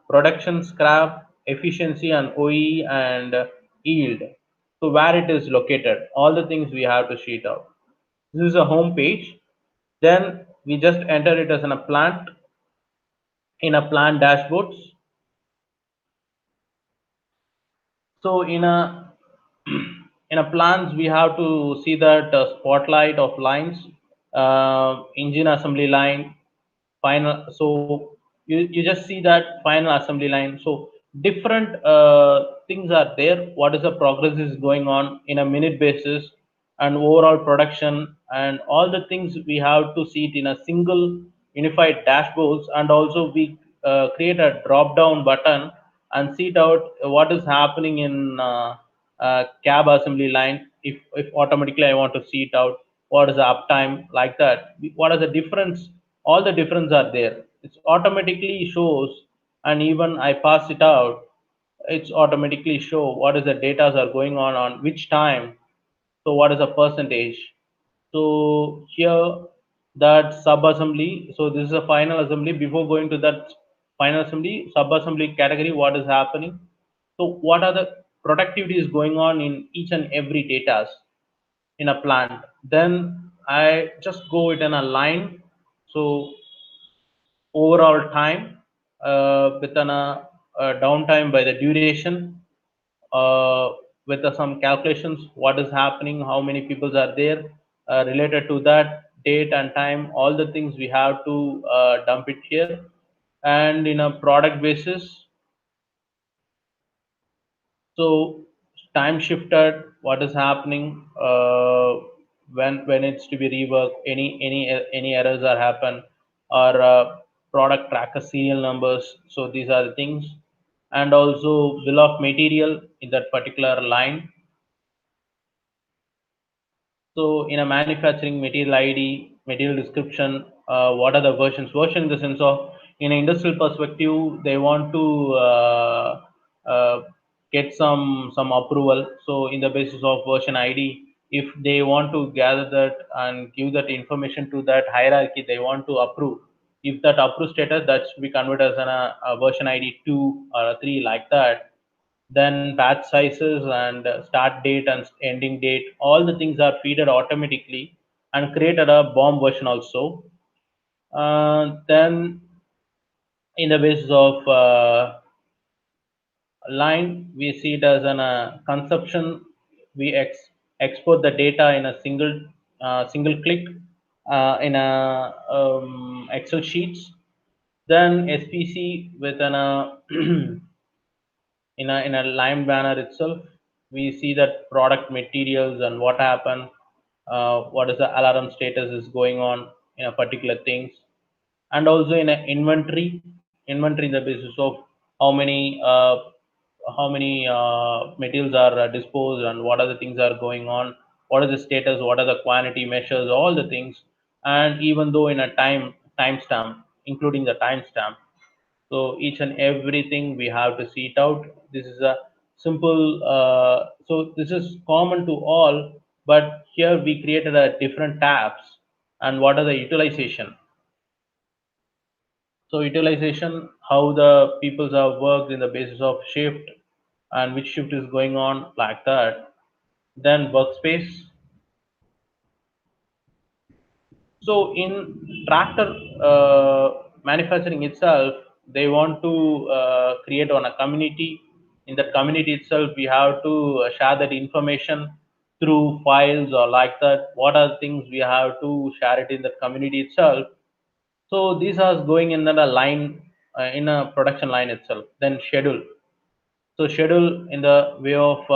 production, scrap, efficiency, and OE and yield. So where it is located, all the things we have to sheet out. This is a home page. Then we just enter it as in a plant in a plant dashboards. So in a in a plans we have to see that spotlight of lines, engine assembly line, final. So you just see that final assembly line. So different things are there. What is the progress is going on in a minute basis and overall production and all the things we have to see it in a single unified dashboards. And also we create a drop down button and see it out what is happening in cab assembly line. If automatically I want to see it out, what is the uptime like that, what are the difference, all the difference are there. It's automatically shows, and even I pass it out, it's automatically show what is the data are going on which time. So what is the percentage. So here that sub assembly, so this is a final assembly. Before going to that final assembly, sub assembly category, what is happening. So what are the productivities going on in each and every data in a plant. Then I just go it in a line. So overall time within a downtime by the duration, uh, with some calculations, what is happening, how many people are there, related to that date and time, all the things we have to dump it here. And in a product basis, so time shifted, what is happening, when it's to be reworked, any errors are happen, or product tracker serial numbers. So these are the things, and also bill of material in that particular line. So in a manufacturing material ID, material description, what are the versions? Version in the sense of, in an industrial perspective, they want to uh, get some approval. So in the basis of version ID, if they want to gather that and give that information to that hierarchy, they want to approve. If that approve status, that should be converted as a version ID 2 or a 3, like that. Then batch sizes and start date and ending date, all the things are feeded automatically and created a bomb version also. Then in the basis of line, we see it as an consumption. We export the data in a single click in a Excel sheets. Then SPC with an in a line banner itself, we see that product materials and what happened, what is the alarm status is going on in a particular things, and also in an inventory in the basis of how many uh, materials are disposed and what other things are going on, what is the status, what are the quantity measures, all the things, and even though in a timestamp, including the timestamp. So each and everything we have to see it out. This is a simple, so this is common to all, but here we created a different tabs. And what are the utilization? So utilization, how the peoples have worked in the basis of shift and which shift is going on, like that. Then workspace. So in tractor manufacturing itself, they want to create on a community. In that community itself, we have to share that information through files or like that. What are things we have to share it in the community itself? So these are going in a line, in a production line itself. Then schedule. So schedule in the way of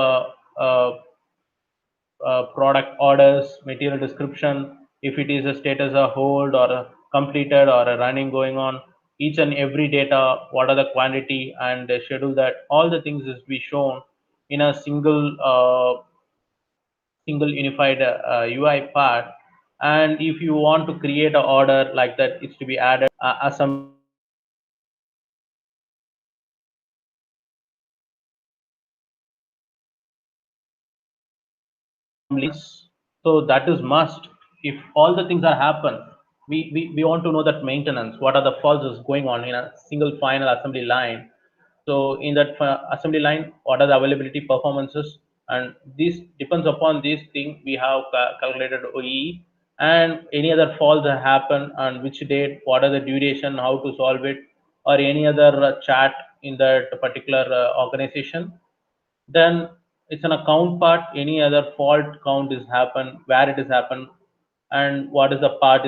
product orders, material description, if it is a status a hold or a completed or a running going on, each and every data, what are the quantity, and schedule that all the things is be shown in a single unified UI part. And if you want to create an order like that, it's to be added assembly assemblies. So that is must. If all the things are happen, we want to know that maintenance, what are the faults is going on in a single final assembly line. So in that assembly line, what are the availability performances, and this depends upon this thing we have calculated OEE, and any other faults that happen and which date, what are the duration, how to solve it, or any other chat in that particular organization. Then it's an account part, any other fault count is happen, where it is happen, and what is the part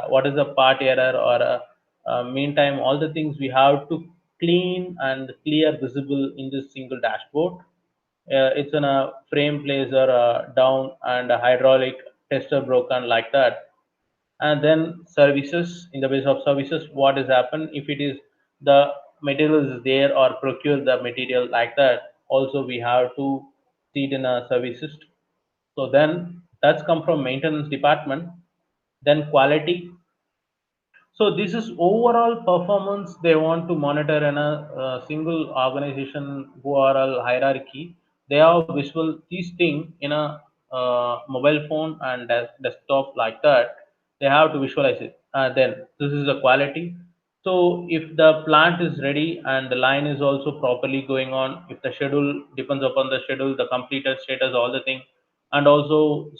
what is the part error, or meantime all the things we have to clean and clear visible in this single dashboard. It's in a frame placer down and a hydraulic tester broken, like that. And then services, in the base of services, what has happened, if it is the material is there or procure the material, like that, also we have to see it in a services. So then that's come from maintenance department. Then quality. So this is overall performance they want to monitor in a, single organization URL hierarchy. They have visual these thing in a mobile phone and desktop, like that. They have to visualize it. Then this is the quality. So if the plant is ready and the line is also properly going on, if the schedule depends upon the schedule, the completed status, all the thing, and also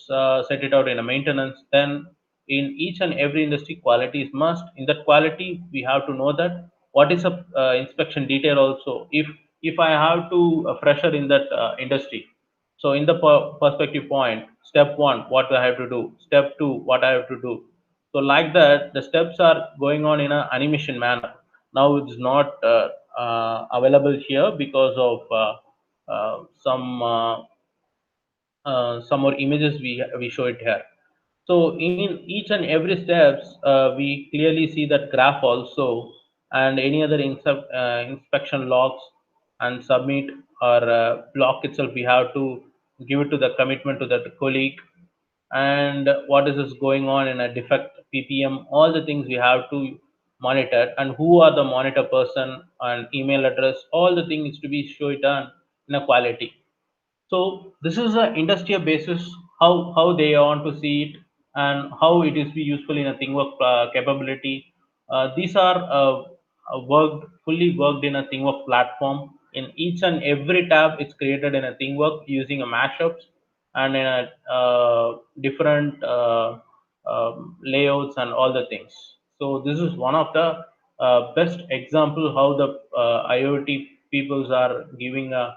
set it out in a maintenance, then in each and every industry quality is must. In that quality we have to know that what is a inspection detail also. If I have to fresher in that industry, so in the perspective point, step 1 what I have to do, step 2 what I have to do. So like that the steps are going on in a animation manner. Now it's not available here because of some more images we show it here. So in each and every steps, we clearly see that graph also, and any other inspection logs and submit, or block itself. We have to give it to the commitment to that colleague. and what is going on in a defect ppm, all the things we have to monitor, and who are the monitor person and email address, all the things to be shown done in a quality. So this is a industrial basis, how they want to see it, and how it is be useful in a ThingWork capability. These are worked fully worked in a ThingWork platform. In each and every tab, it's created in a ThingWork using a mashups and in a different layouts and all the things. So this is one of the best example how the IoT peoples are giving a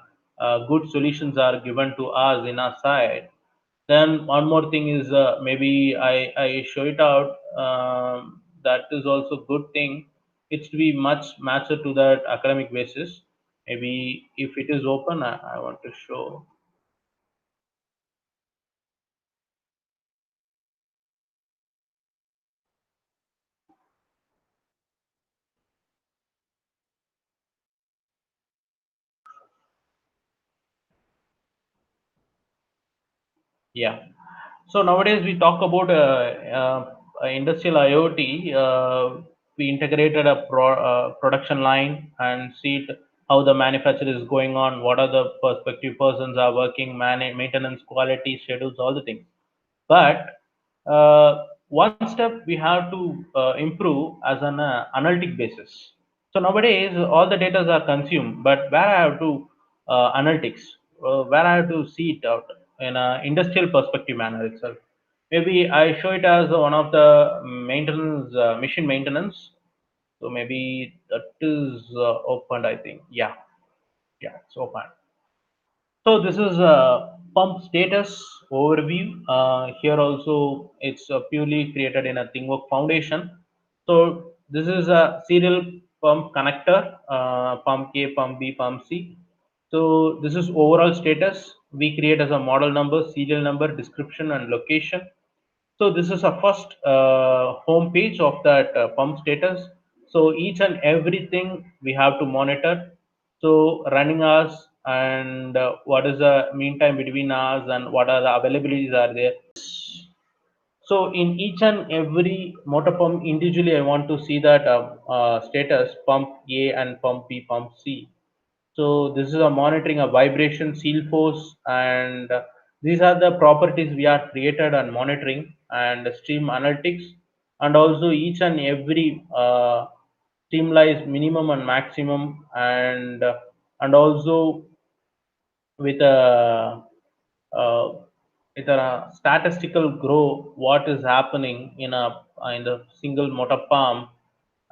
good solutions are given to us in our side. Then one more thing is maybe I show it out. That is also good thing. It's to be much matched to that academic basis. Maybe if it is open, I want to show. Yeah. So nowadays we talk about industrial IoT. We integrated a production line and see it, how the manufacture is going on, what are the perspective persons are working, maintenance, quality, schedules, all the things. But one step we have to improve as an analytic basis. So nowadays all the data are consumed, but where I have to analytics, where I have to see it out in a industrial perspective manner itself. Maybe I show it as one of the maintenance, machine maintenance. So maybe that is opened, I think. Yeah, yeah, it's open. So this is a pump status overview. Here also it's purely created in a ThingWork Foundation. So this is a serial pump connector, pump A, pump B, pump C. So this is overall status. We create as a model number, serial number, description, and location. So this is a first home page of that pump status. So each and everything we have to monitor. So running hours and what is the mean time between hours and what are the availabilities are there. So in each and every motor pump individually, I want to see that status pump A and pump B, pump C. So this is a monitoring a vibration, seal force, and these are the properties we are created and monitoring and stream analytics, and also each and every stream lies minimum and maximum, and also with a uh, with a statistical grow what is happening in the single motor pump,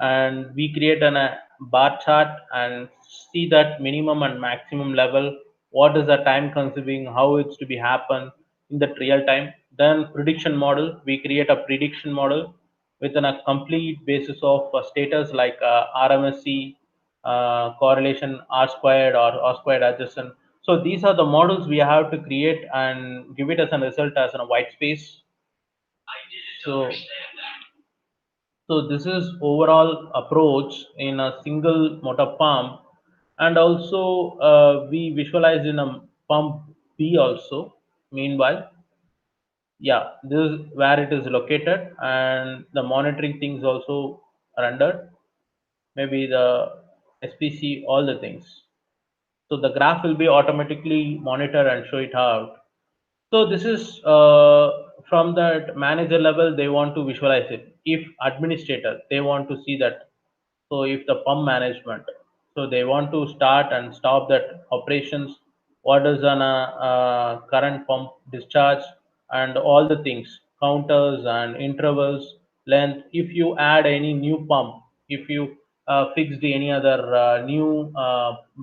and we create a bar chart and see that minimum and maximum level, what is the time consuming, how it's to be happen in that real time. Then prediction model, we create a prediction model within a complete basis of status like RMSE, correlation R squared or R squared adjacent. So these are the models we have to create and give it as a result as a white space. So, so this is overall approach in a single motor pump, and also we visualize in a pump B also. Meanwhile, yeah, this is where it is located, and the monitoring things also rendered. Maybe the SPC, all the things. So the graph will be automatically monitor and show it out. So this is from that manager level, they want to visualize it. If administrator, they want to see that. So if the pump management, so they want to start and stop that operations, what is on a current pump discharge and all the things, counters and intervals, length. If you add any new pump, if you fixed any other new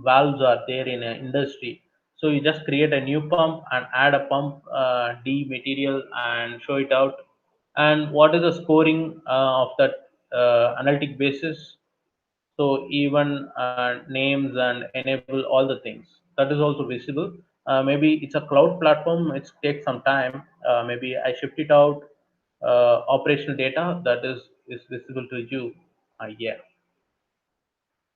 valves are there in an industry, so you just create a new pump and add a pump D material and show it out. And what is the scoring of that analytic basis? So even names and enable all the things, that is also visible. Maybe it's a cloud platform, it takes some time. Maybe I shift it out. Operational data that is visible to you. Yeah.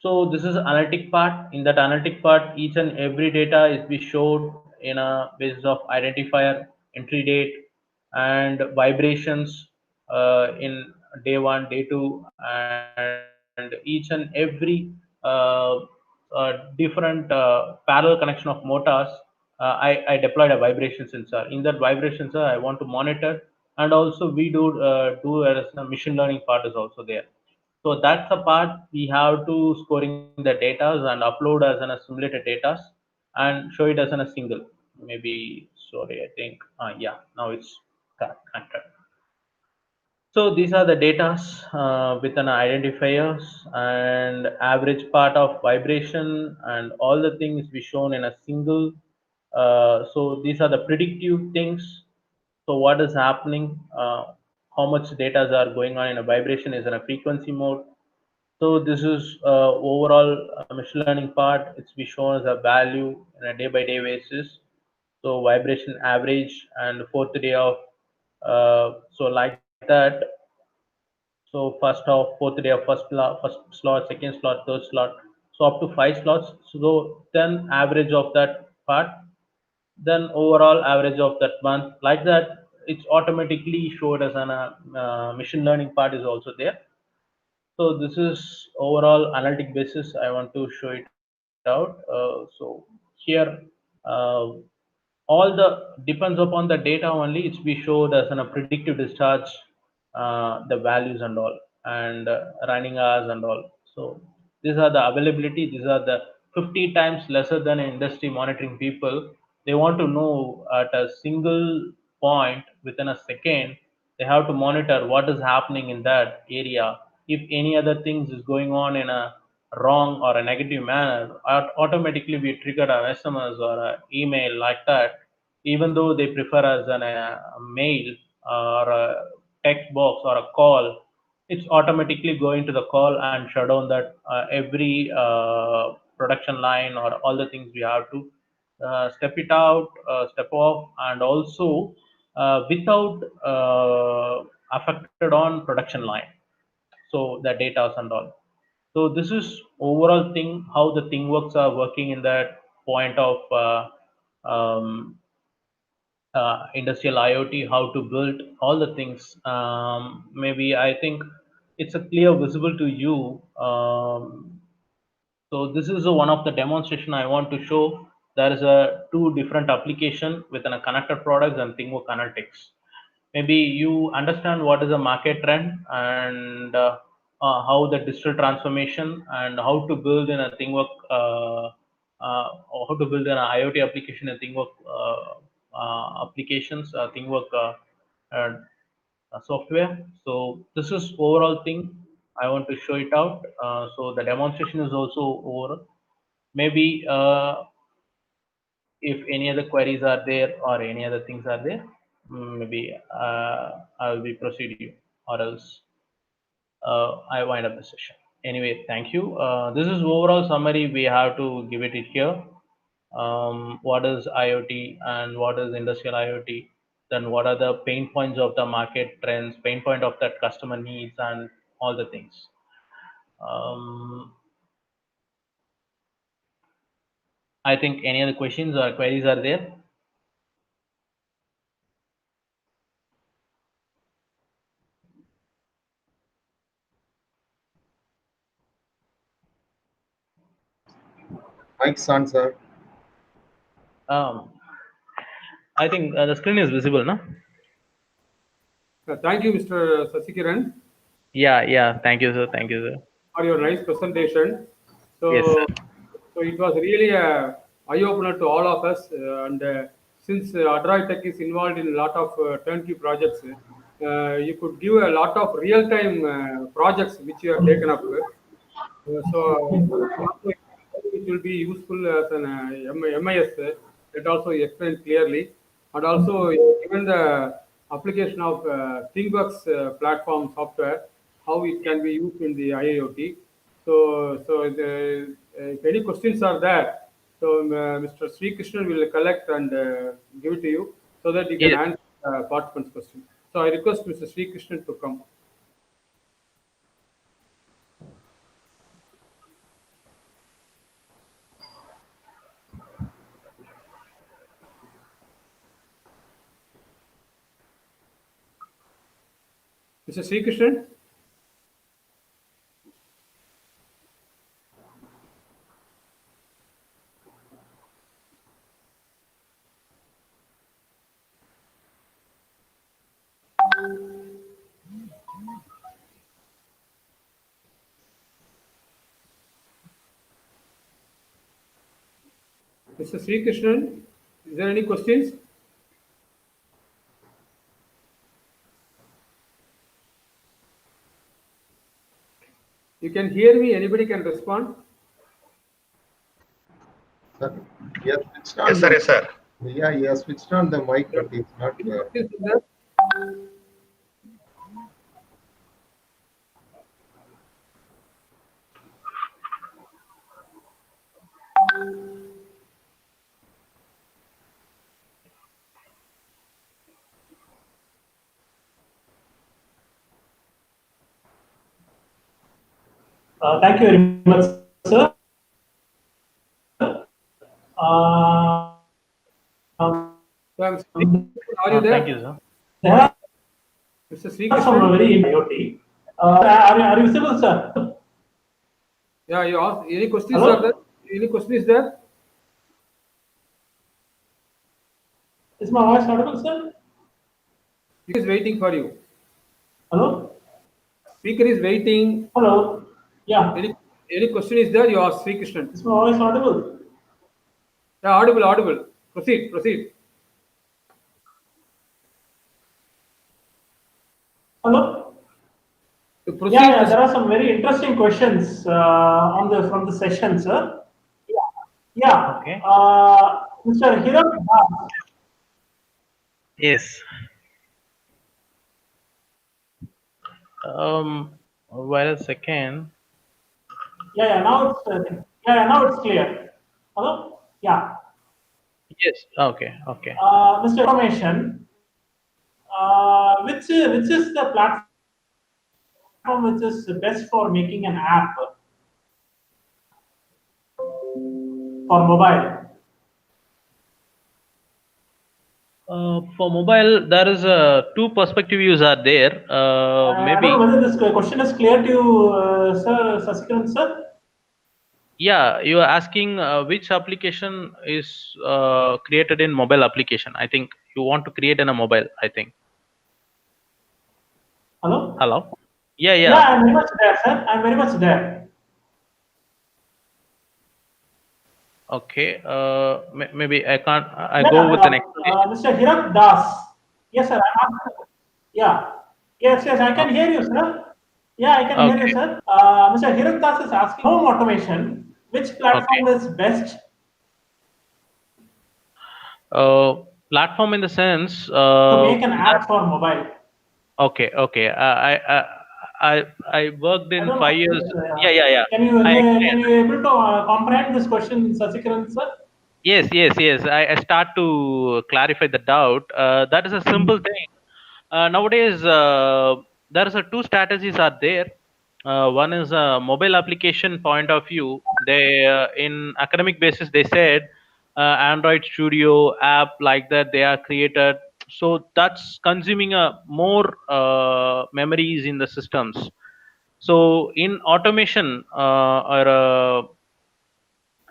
So this is analytic part. In that analytic part, each and every data is be showed in a basis of identifier, entry date, and vibrations in day 1, day 2, and each and every different parallel connection of motors. I deployed a vibration sensor. In that vibration sensor, I want to monitor, and also we do as a machine learning part is also there. So that's the part we have to scoring the data and upload as an a simulated data and show it as an a single. Maybe sorry, I think yeah, now it's connected. So these are the datas with an identifiers and average part of vibration and all the things be shown in a single. So these are the predictive things. So what is happening? How much data are going on in a vibration is in a frequency mode. So this is overall machine learning part. It's be shown as a value in a day by day basis. So vibration average and fourth day of so like that. So first of fourth day of first slot, second slot, third slot. So up to 5 slots. So then average of that part, then overall average of that month. Like that, it's automatically showed as an machine learning part is also there. So this is overall analytic basis. I want to show it out. So here, uh, all the depends upon the data only. It's be showed as a predictive discharge, the values and all, and running hours and all. So these are the availability. These are the 50 times lesser than industry monitoring people. They want to know at a single point within a second. They have to monitor what is happening in that area. If any other things is going on in a wrong or a negative manner, automatically we trigger a SMS or a email like that. Even though they prefer as a mail or a text box or a call, it's automatically going to the call and shut down that every production line or all the things we have to step it out, step off, and also without affected on production line. So the data and all. So this is overall thing how the thing works are working in that point of um, industrial IoT, how to build all the things. Maybe I think it's a clear visible to you. So this is one of the demonstration I want to show. There is a two different application within a connected products and ThingWorx Analytics. Maybe you understand what is a market trend and how the digital transformation and how to build in a ThingWorx, or how to build an IoT application in ThingWorx applications, ThingWorx uh, software. So this is overall thing I want to show it out. So the demonstration is also over. Maybe if any other queries are there or any other things are there, maybe I will be proceed you, or else I wind up the session. Anyway, thank you. This is overall summary. We have to give it here. What is IoT and what is industrial IoT? Then what are the pain points of the market trends, pain point of that customer needs, and all the things. I think any other questions or queries are there? Mike's on, sir. Um, I think the screen is visible, no? Thank you, Mr. Sasikiran, Yeah. Thank you, sir. Thank you, sir. for your nice presentation. Yes, So, sir. so it was really a eye opener to all of us. And since Adroit Tech is involved in a lot of turnkey projects, you could give a lot of real-time projects which you have taken up. So also it will be useful as an MIS. It also explained clearly, and also even the application of ThingWorx platform software, how it can be used in the IIoT. If any questions are there, so Mr. Sri Krishnan will collect and give it to you so that you can Yes. answer participants' question. So I request Mr. Sri Krishnan to come. Mr. Sri Krishnan? Mr. Sri Krishnan, is there any questions? You can hear me, anybody can respond. Sir, he has switched on. Yes, sir. Yes, sir. Yeah, he has switched on the mic, but it's not Any there. questions in that? Thank you very much, sir. So I'm speaking. Are you there? Thank you, sir. There are Mr. Sri some Krishnan? very IoT. Are you visible, sir? Yeah, you asked. Any questions Hello? are there? Any question is there? Is my voice audible, sir? Speaker is waiting for you. Hello? Speaker is waiting. Hello? Yeah. Any question is there? You ask Sri Krishnan. Is my voice audible? Yeah, audible, audible. Proceed, proceed. Hello? To proceed. Yeah, there are some very interesting questions from the session, sir. Yeah. Okay. Mr. Hiram. Yes. Wait a second. Now it's clear. Hello? Yeah. Yes. Okay. Okay. Mr. Automation, which is the platform which is best for making an app for mobile? For mobile, there is two perspective views are there. I Maybe. don't know whether this question is clear to you, Sir Sasikiran, sir. Yeah, you are asking which application is created in mobile application. I think you want to create in a mobile. I think. Hello? Hello. Yeah. Yeah. Yeah, I'm very much there, sir. I'm very much there. Okay. Maybe I can't. I go with the next. Mr. Hirak Das. Yes, sir. I'm asking. Yeah. Yes, I can hear you, sir. Yeah, I can hear you, sir. Mr. Hirak Das is asking home automation. Which platform is best? Platform in the sense. To make an app for mobile. Okay. I worked in 5 years. Yeah. Can you able to comprehend this question, Sasikiran, sir? Yes. I start to clarify the doubt. That is a simple thing. Nowadays, there is a two strategies are there. One is a mobile application point of view. They in academic basis they said Android Studio app like that they are created. So that's consuming a more memories in the systems. So in automation or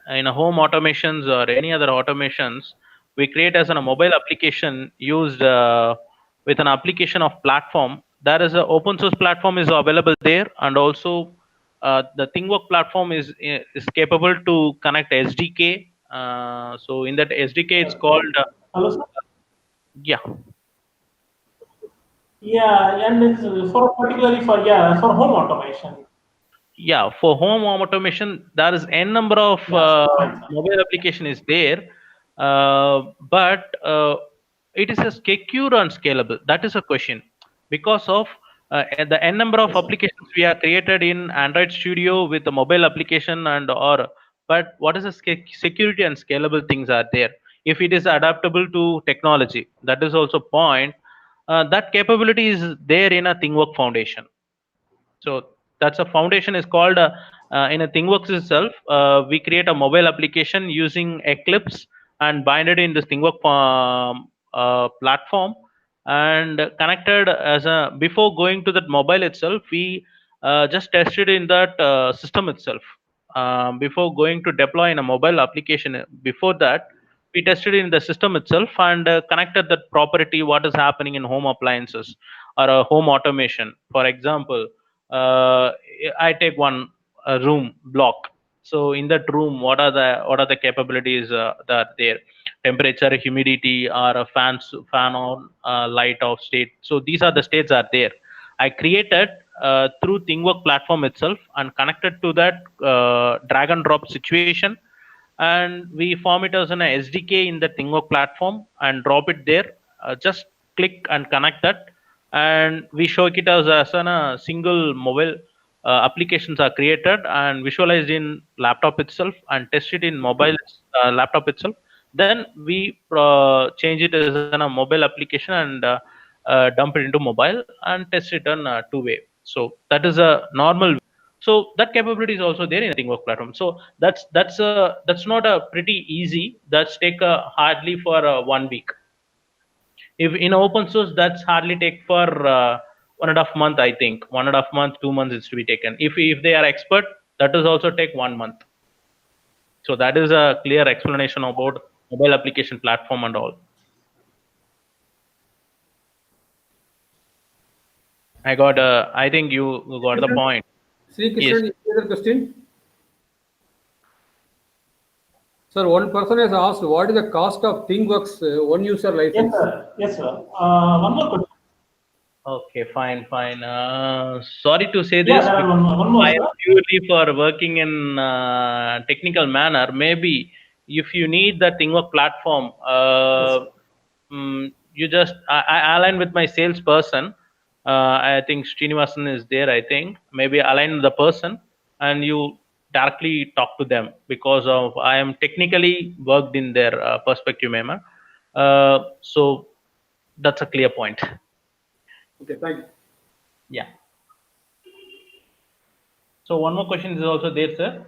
in a home automations or any other automations, we create as a mobile application used with an application of platform. There is an open source platform is available there, and also the ThingWork platform is capable to connect SDK. So in that SDK, it's called Hello, sir. Yeah. Yeah, and it's particularly for home automation. Yeah, for home automation, there is n number of mobile application is there, but it is a secure and scalable. That is a question because of the n number of applications we are created in Android Studio with the mobile application but what is the security and scalable things are there? If it is adaptable to technology, that is also point. That capability is there in a ThingWork Foundation. So that's a foundation is called in a ThingWorks itself. We create a mobile application using Eclipse and bind it in this ThingWork platform. and connected as a before going to that mobile itself. We just tested in that system itself. Before going to deploy in a mobile application, before that we tested in the system itself and connected that property what is happening in home appliances or a home automation. For example, uh, I take one room block. So in that room, what are the capabilities that there? Temperature, humidity, or a fan on, light off state. So these are the states are there. I created through ThingWork platform itself and connected to that drag and drop situation, and we form it as an SDK in the ThingWork platform and drop it there. Just click and connect that, and we show it as a single mobile applications are created and visualized in laptop itself and test it in mobile laptop itself. Then we change it as a mobile application and dump it into mobile and test it on two-way. So that is a normal. So that capability is also there in ThingWork platform. So that's not a pretty easy. That's take hardly for 1 week. If in open source, that's hardly take for 1.5 month. I think 1.5 month, 2 months is to be taken. If they are expert, that is also take 1 month. So that is a clear explanation about mobile application platform and all. I think you got the point. Sri Yes. Krishnan, any other question? Sir, one person has asked, what is the cost of ThingWorks one user Yes, license? sir. Yes, sir. One more question. Okay, fine. Sorry to say Yeah, this, there are because one more, I am sir. purely for working in technical manner. Maybe if you need the ThingWork platform, you just I align with my salesperson. I think Srinivasan is there. I think maybe align with the person and you directly talk to them, because of I am technically worked in their perspective, Mema. So that's a clear point. Okay, thank you. Yeah. So one more question is also there, sir.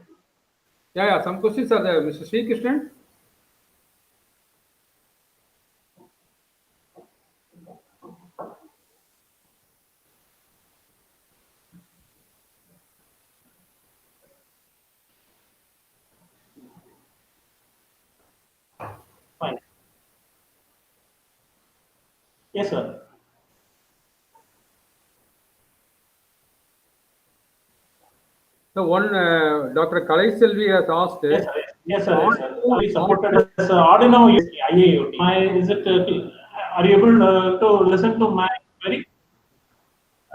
Yeah, some questions are there. Mr. Sri Krishnan? Fine. Yes, sir. So one, Dr. Kalai Selvi has asked, Yes, sir. Yes, sir. Yes, sir. We supported as Arduino IIoT. Are you able to listen to my query?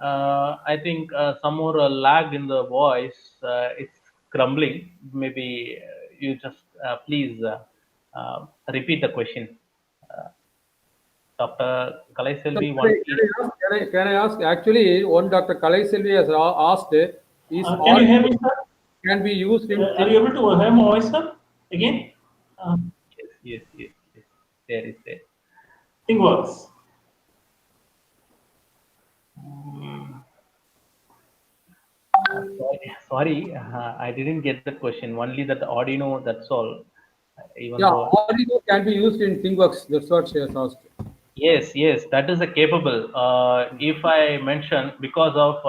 I think some more lag in the voice. It's crumbling. Maybe you just please repeat the question. Dr. Kalai So Selvi, one please. can I ask, actually, one Dr. Kalai Selvi has asked, is Can you hear me, sir? can be used in Are you able to hear my voice, sir? Again? Yes. There is there. ThingWorks. Sorry, I didn't get the question. Only that the Arduino. That's all. Even Yeah, though. Arduino can be used in ThingWorks. That's what she has asked. Yes, that is a capable. If I mention, because of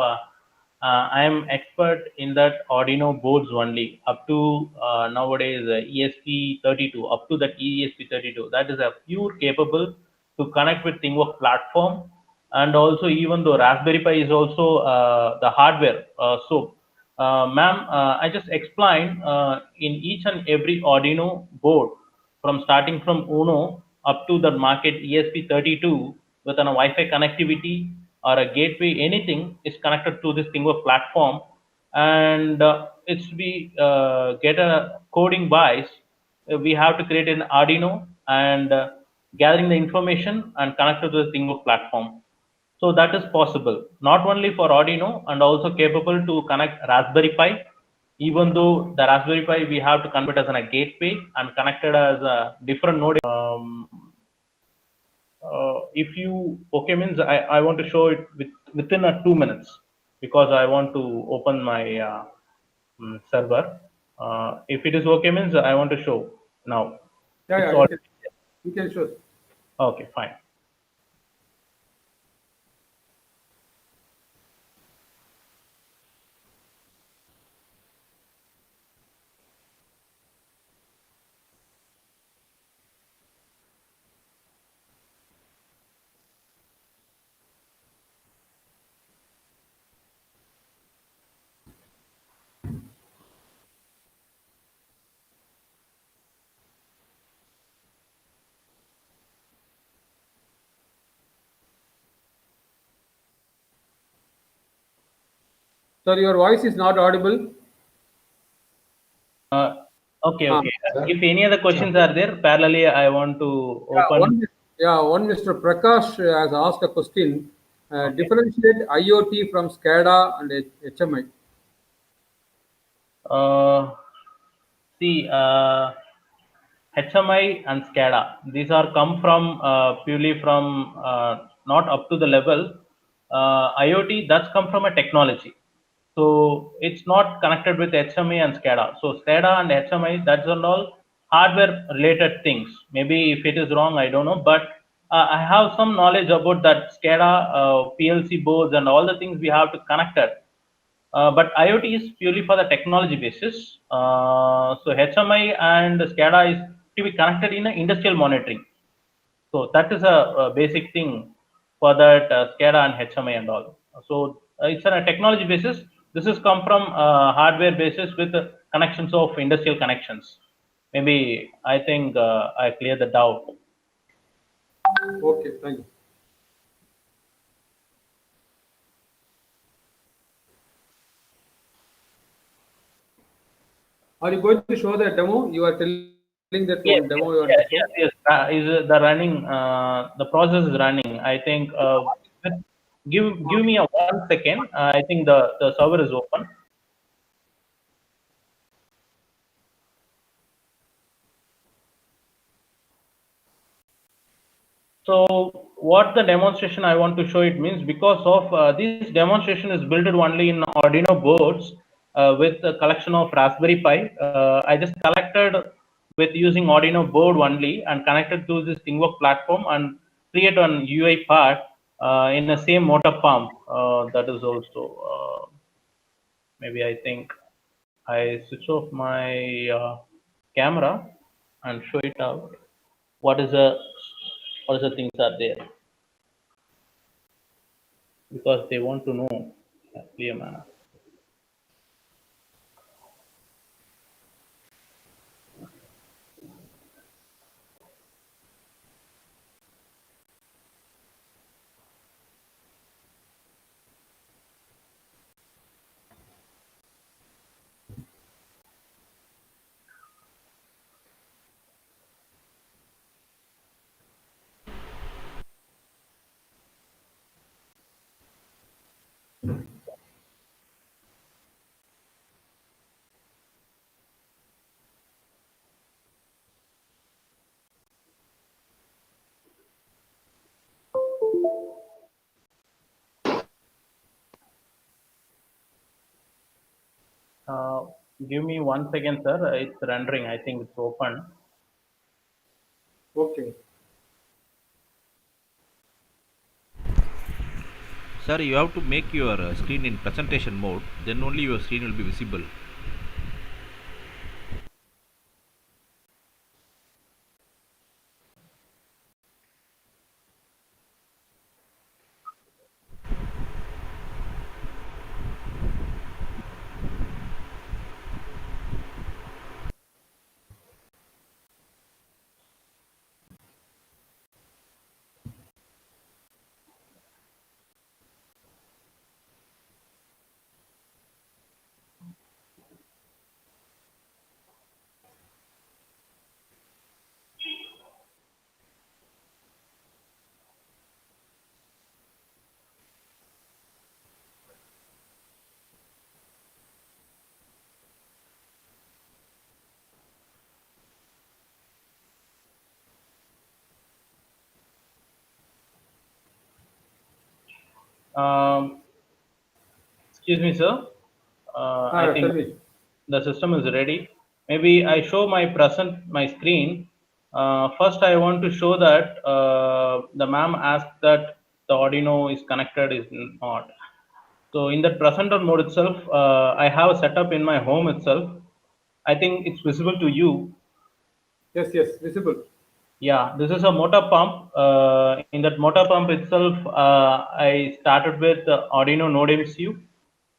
I am expert in that Arduino boards only up to nowadays ESP32, up to that ESP32. That is a pure capable to connect with ThingWorks platform, and also even though Raspberry Pi is also the hardware. Ma'am, I just explained in each and every Arduino board, from starting from Uno up to the market ESP32 with an Wi-Fi connectivity or a gateway, anything is connected to this ThingWorks platform, and it's we get a coding wise, we have to create an Arduino and gathering the information and connect to the ThingWorks platform. So that is possible, not only for Arduino, and also capable to connect Raspberry Pi. Even though the Raspberry Pi we have to convert as a gateway and connected as a different node. If you okay means I want to show it within 2 minutes, because I want to open my server. If it is okay means I want to show now. It's Yeah, all you can show. okay, fine. Sir, your voice is not audible. Okay, Ah, okay. sir. If any other questions are there, parallelly, I want to open. One Mr. Prakash has asked a question. Okay. Differentiate IoT from SCADA and HMI. See, HMI and SCADA. These are come from purely from not up to the level. IoT that's come from a technology. So it's not connected with HMI and SCADA. So SCADA and HMI that's all hardware related things. Maybe if it is wrong, I don't know. But I have some knowledge about that SCADA, PLC boards, and all the things we have to connect it. But IoT is purely for the technology basis. So HMI and SCADA is to be connected in industrial monitoring. So that is a basic thing for that SCADA and HMI and all. So it's on a technology basis. This has come from hardware basis with connections of industrial connections. Maybe I think I cleared the doubt. Okay, thank you. Are you going to show the demo? You are telling that Yes, one demo yes, you are yes, to show. yes, yes. Is the running? The process is running. I think. Give me a 1 second. I think the server is open. So what the demonstration I want to show it means, because of this demonstration is built only in Arduino boards with a collection of Raspberry Pi. I just collected with using Arduino board only and connected to this ThingWork platform and create an UI part in the same motor pump. That is also maybe I think I switch off my camera and show it out. What is the things are there, because they want to know in a clear manner. Give me 1 second, sir. It's rendering. I think it's open. Okay. Sir, you have to make your screen in presentation mode, then only your screen will be visible. Um, excuse me, sir. I Tell think me. the system is ready. Maybe I show my screen. First, I want to show that the ma'am asked that the Arduino is connected, is not. So in that presenter mode itself, I have a setup in my home itself. I think it's visible to you. Yes, yes, visible. Yeah, this is a motor pump. In that motor pump itself, I started with Arduino Node MCU.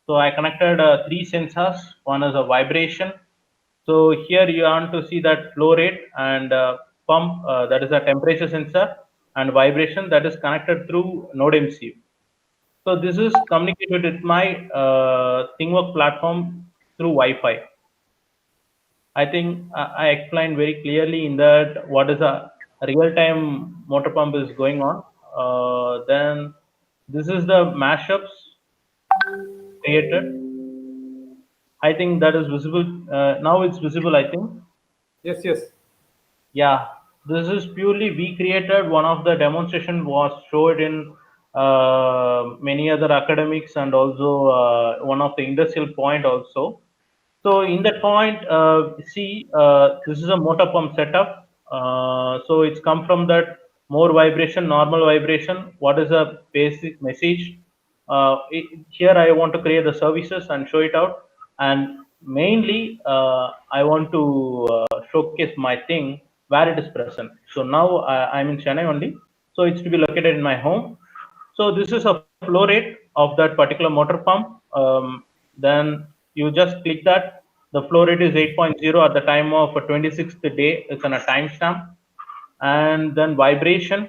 So I connected 3 sensors. One is a vibration. So here you want to see that flow rate and pump, that is a temperature sensor, and vibration that is connected through Node MCU. So this is communicated with my ThingWork platform through Wi-Fi. I think I explained very clearly in that what is a real-time motor pump is going on. Then this is the mashups created. I think that is visible. Now it's visible, I think. Yes, yes. Yeah, this is purely we created. One of the demonstration was showed in many other academics and also one of the industrial point also. So in that point, see, this is a motor pump setup. So it's come from that more vibration, normal vibration. What is the basic message? Here I want to create the services and show it out. And mainly, I want to showcase my thing where it is present. So now I'm in Chennai only. So it's to be located in my home. So this is a flow rate of that particular motor pump. Then you just click that. The flow rate is 8.0 at the time of 26th day. It's on a timestamp. And then vibration.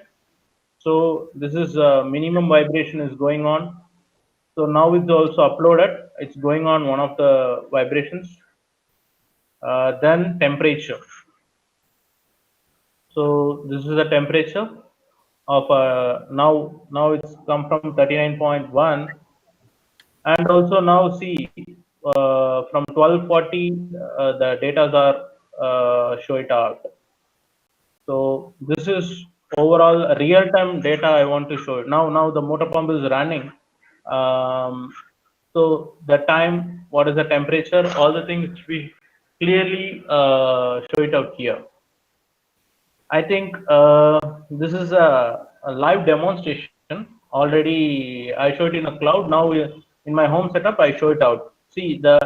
So this is minimum vibration is going on. So now it's also uploaded. It's going on one of the vibrations. Then temperature. So this is the temperature of now it's come from 39.1, and also now see from 1240 the data are show it out. So this is overall real-time data I want to show. Now the motor pump is running. So the time, what is the temperature, all the things we clearly show it out here. I think this is a live demonstration. Already I showed it in a cloud. Now in my home setup, I show it out. See the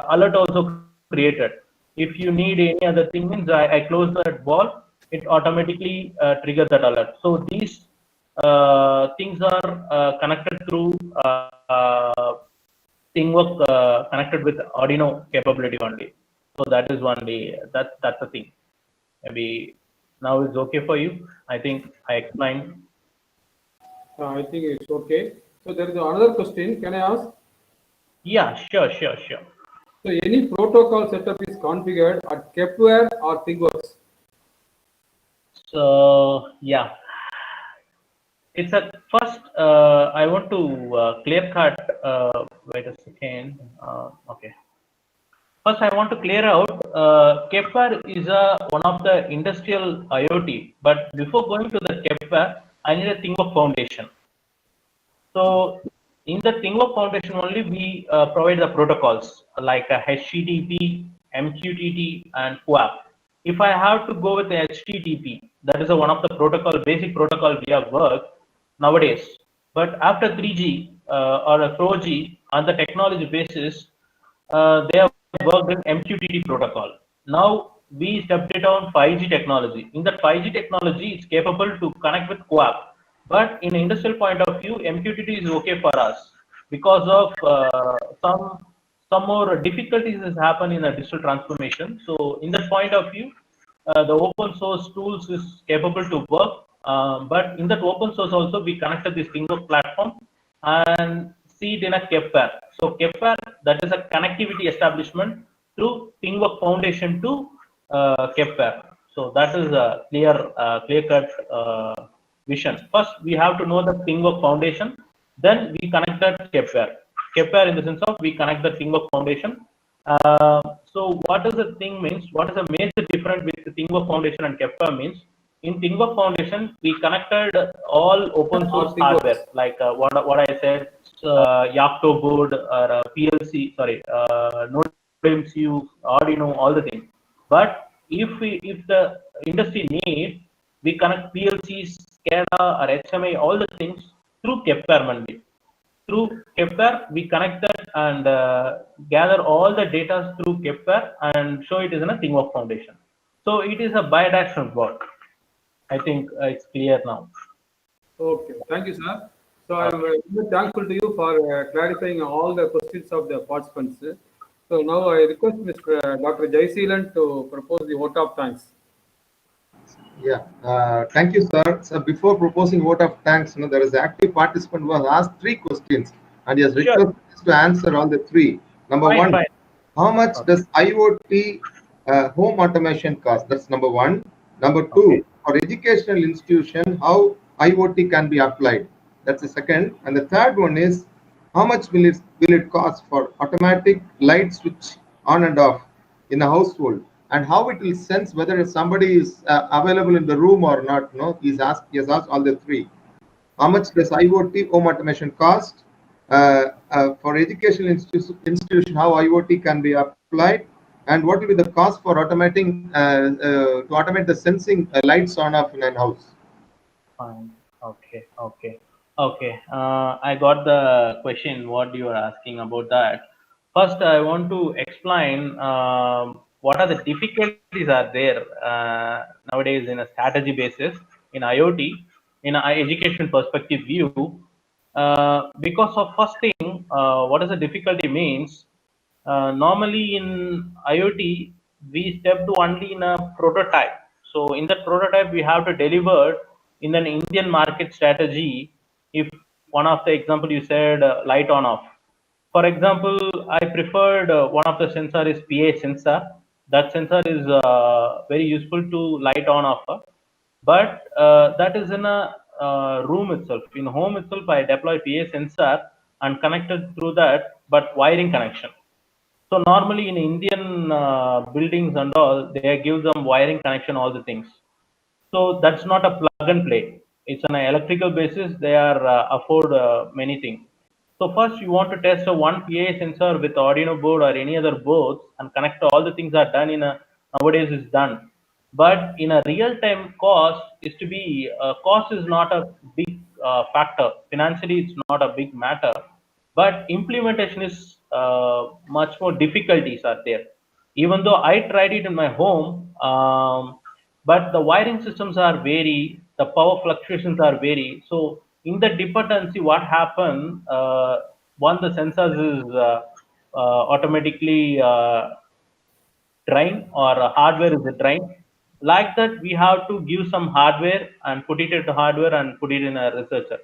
alert also created. If you need any other thing, means I close that wall, it automatically triggers that alert. So these things are connected through ThingWork connected with Arduino capability only. So that is only that's the thing. Maybe now it's okay for you. I think I explained. I think it's okay. So there is another question. Can I ask? Yeah, sure. So any protocol setup is configured at Kepware or ThingWorks? So yeah, it's a first. I want to clear cut. Wait a second. Okay. First, I want to clear out. Kepware is one of the industrial IoT. But before going to the Kepware, I need a ThingWork foundation. So in the ThingWork foundation only, we provide the protocols like HTTP, MQTT, and QAP. If I have to go with the HTTP, that is one of the basic protocol we have worked nowadays. But after 3G or a 4G, on the technology basis, they have worked in MQTT protocol. Now we stepped it on 5G technology. In that 5G technology, it's capable to connect with QAP. But in industrial point of view, MQTT is okay for us because of some more difficulties has happened in the digital transformation. So in that point of view, the open source tools is capable to work. But in that open source also, we connected this ThingWork platform and see it in a Kepware. So Kepware, that is a connectivity establishment through ThingWork Foundation to Kepware. So that is a clear-cut vision. First, we have to know the ThingWork Foundation. Then we connect that Kepware. Kepware in the sense of we connect the ThingWork Foundation. So what does the thing means? What is the major difference with the ThingWork Foundation and Kepware means? In ThingWork Foundation, we connected all open source hardware, like what I said, Yocto board or PLC, sorry, Node MCU, Arduino, all the things. But if the industry needs, we connect PLCs, SCADA or HMI, all the things through Kepware only. Through Kepware, we connect that and gather all the data through Kepware and show it is in a ThingWork Foundation. So it is a bidirectional work. I think it's clear now. Okay, thank you, sir. So I'm very thankful to you for clarifying all the questions of the participants. So now I request Mr. Dr. Jaiseelan to propose the vote of thanks. Yeah, thank you, sir. So before proposing vote of thanks, there is an active participant who has asked 3 questions and he has Sure. requested us to answer all the 3. Number Fine, 1, fine. how much Okay. does IoT home automation cost? That's number 1. Number 2, Okay. for educational institution, how IoT can be applied? That's the second. And the third one is, how much will it cost for automatic light switch on and off in a household, and how it will sense whether somebody is available in the room or not? No, he has asked all the 3. How much does IoT home automation cost? For educational institution, how IoT can be applied, and what will be the cost for to automate the sensing lights on off in an house? Fine. Okay. Okay. Okay. I got the question. What you are asking about that? First, I want to explain what are the difficulties are there nowadays in a strategy basis in IoT in an education perspective view. Because of first thing, what is the difficulty means? Normally in IoT, we stepped only in a prototype. So in that prototype, we have to deliver in an Indian market strategy. If one of the example you said light on off. For example, I preferred one of the sensor is PA sensor. That sensor is very useful to light on off. But that is in a room itself. In home itself, I deploy PA sensor and connected through that, but wiring connection. So normally in Indian buildings and all, they give them wiring connection, all the things. So that's not a plug and play. It's on an electrical basis. They are afford many things. So first you want to test a one PA sensor with Arduino board or any other boards and connect all the things are done in a nowadays is done. But in a real time cost is to be cost is not a big factor. Financially, it's not a big matter, but implementation is much more difficulties are there. Even though I tried it in my home, but the wiring systems are vary, the power fluctuations are vary. So in the dependency, what happen? One the sensors is automatically drain or hardware is a drain. Like that, we have to give some hardware and put it into hardware and put it in a researcher.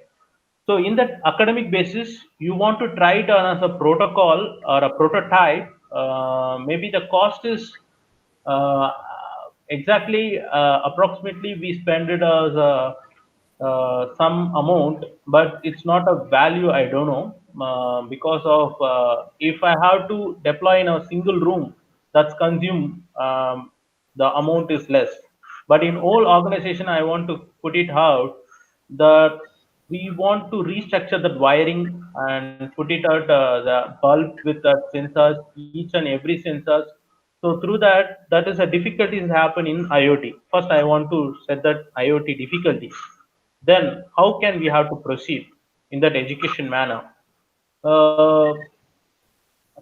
So in that academic basis, you want to try it on as a protocol or a prototype. Maybe the cost is uh, exactly approximately we spend it as some amount, but it's not a value. I don't know because of if I have to deploy in a single room, that's consume the amount is less. But in all organization, I want to put it out that we want to restructure that wiring and put it out the bulb with the sensors, each and every sensors. So through that, that is a difficulties happen in IoT. First, I want to set that IoT difficulties. Then, how can we have to proceed in that education manner? Uh,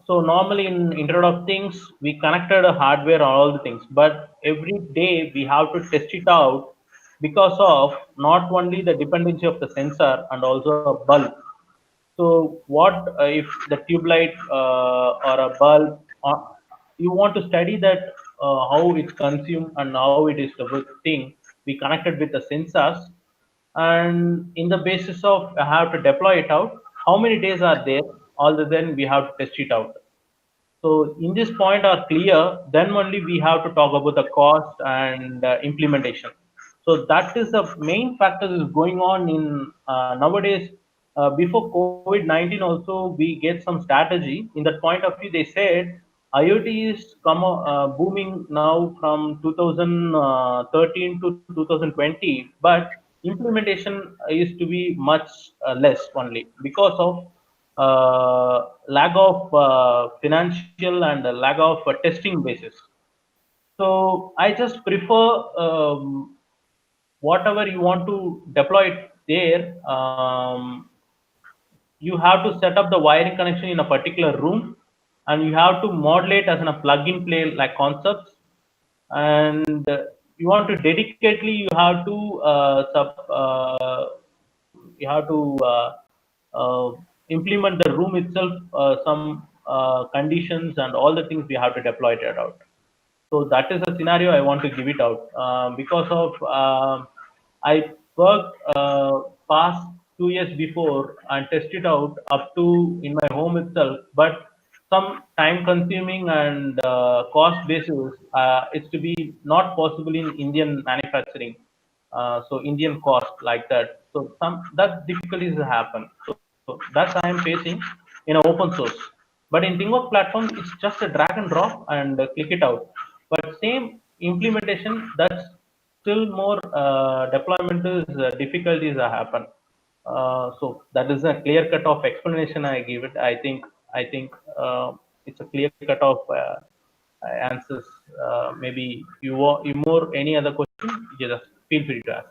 so normally in Internet of Things, we connected a hardware on all the things, but every day we have to test it out because of not only the dependency of the sensor and also a bulb. So what if the tube light or a bulb, you want to study that how it's consumed and how it is the thing. We connected with the sensors, and in the basis of I have to deploy it out. How many days are there? Other than we have to test it out. So in this point are clear, then only we have to talk about the cost and implementation. So that is the main factor is going on in nowadays. Before COVID-19 also, we get some strategy. In that point of view, they said IoT is booming now from 2013 to 2020, but implementation is to be much less only because of lack of financial and lack of testing basis. So I just prefer whatever you want to deploy it there. You have to set up the wiring connection in a particular room, and you have to modulate as in a plug-in play like concepts, and you want to dedicatedly you have to implement the room itself some conditions and all the things we have to deploy it out. So that is a scenario I want to give it out because of I worked past 2 years before and tested out up to in my home itself, but some time consuming and cost basis, it's to be not possible in Indian manufacturing. So Indian cost like that. So some that difficulties happen. So that's I am facing in an open source. But in ThingWorks platform, it's just a drag and drop and click it out. But same implementation, that's still more deployment is difficulties happen. So that is a clear cut of explanation I give it. I think it's a clear cut of answers. Maybe you more any other question? You just feel free to ask.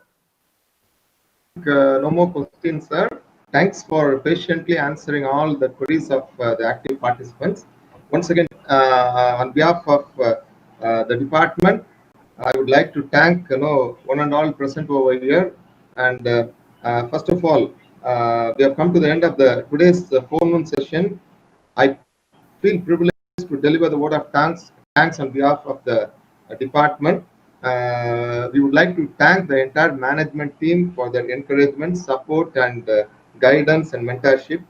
No more questions, sir. Thanks for patiently answering all the queries of the active participants. Once again, on behalf of the department, I would like to thank one and all present over here. And first of all, we have come to the end of the today's forenoon session. I feel privileged to deliver the word of thanks on behalf of the department. We would like to thank the entire management team for their encouragement, support, and guidance and mentorship.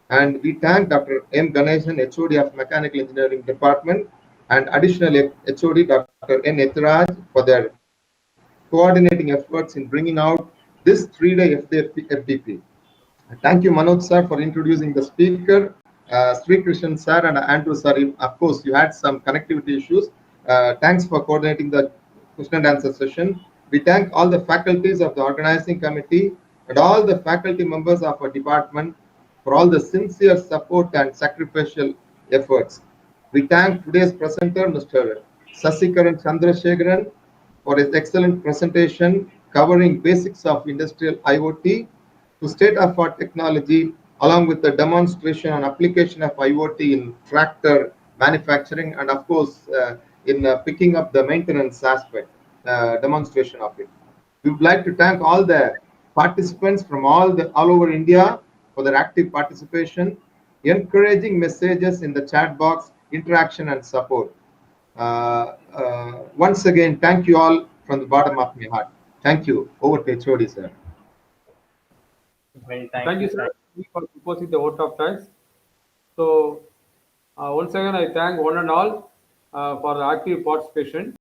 And we thank Dr. M. Ganeshan, HOD of Mechanical Engineering Department, and additional HOD Dr. N. Ethiraj for their coordinating efforts in bringing out this 3-day FDP. Thank you, Manoj sir, for introducing the speaker. Sri Krishnan sir and Andrew sir, of course, you had some connectivity issues. Thanks for coordinating the question and answer session. We thank all the faculties of the organizing committee and all the faculty members of our department for all the sincere support and sacrificial efforts. We thank today's presenter, Mr. Sasikaran Chandrasekharan, for his excellent presentation covering basics of industrial IoT to state-of-art technology, along with the demonstration and application of IoT in tractor manufacturing, and of course, in picking up the maintenance aspect, demonstration of it. We would like to thank all the participants from all over India for their active participation, encouraging messages in the chat box, interaction, and support. Once again, thank you all from the bottom of my heart. Thank you. Over to HOD, sir. Thank you, sir, for proposing the vote of thanks. So, once again, I thank one and all for the active participation.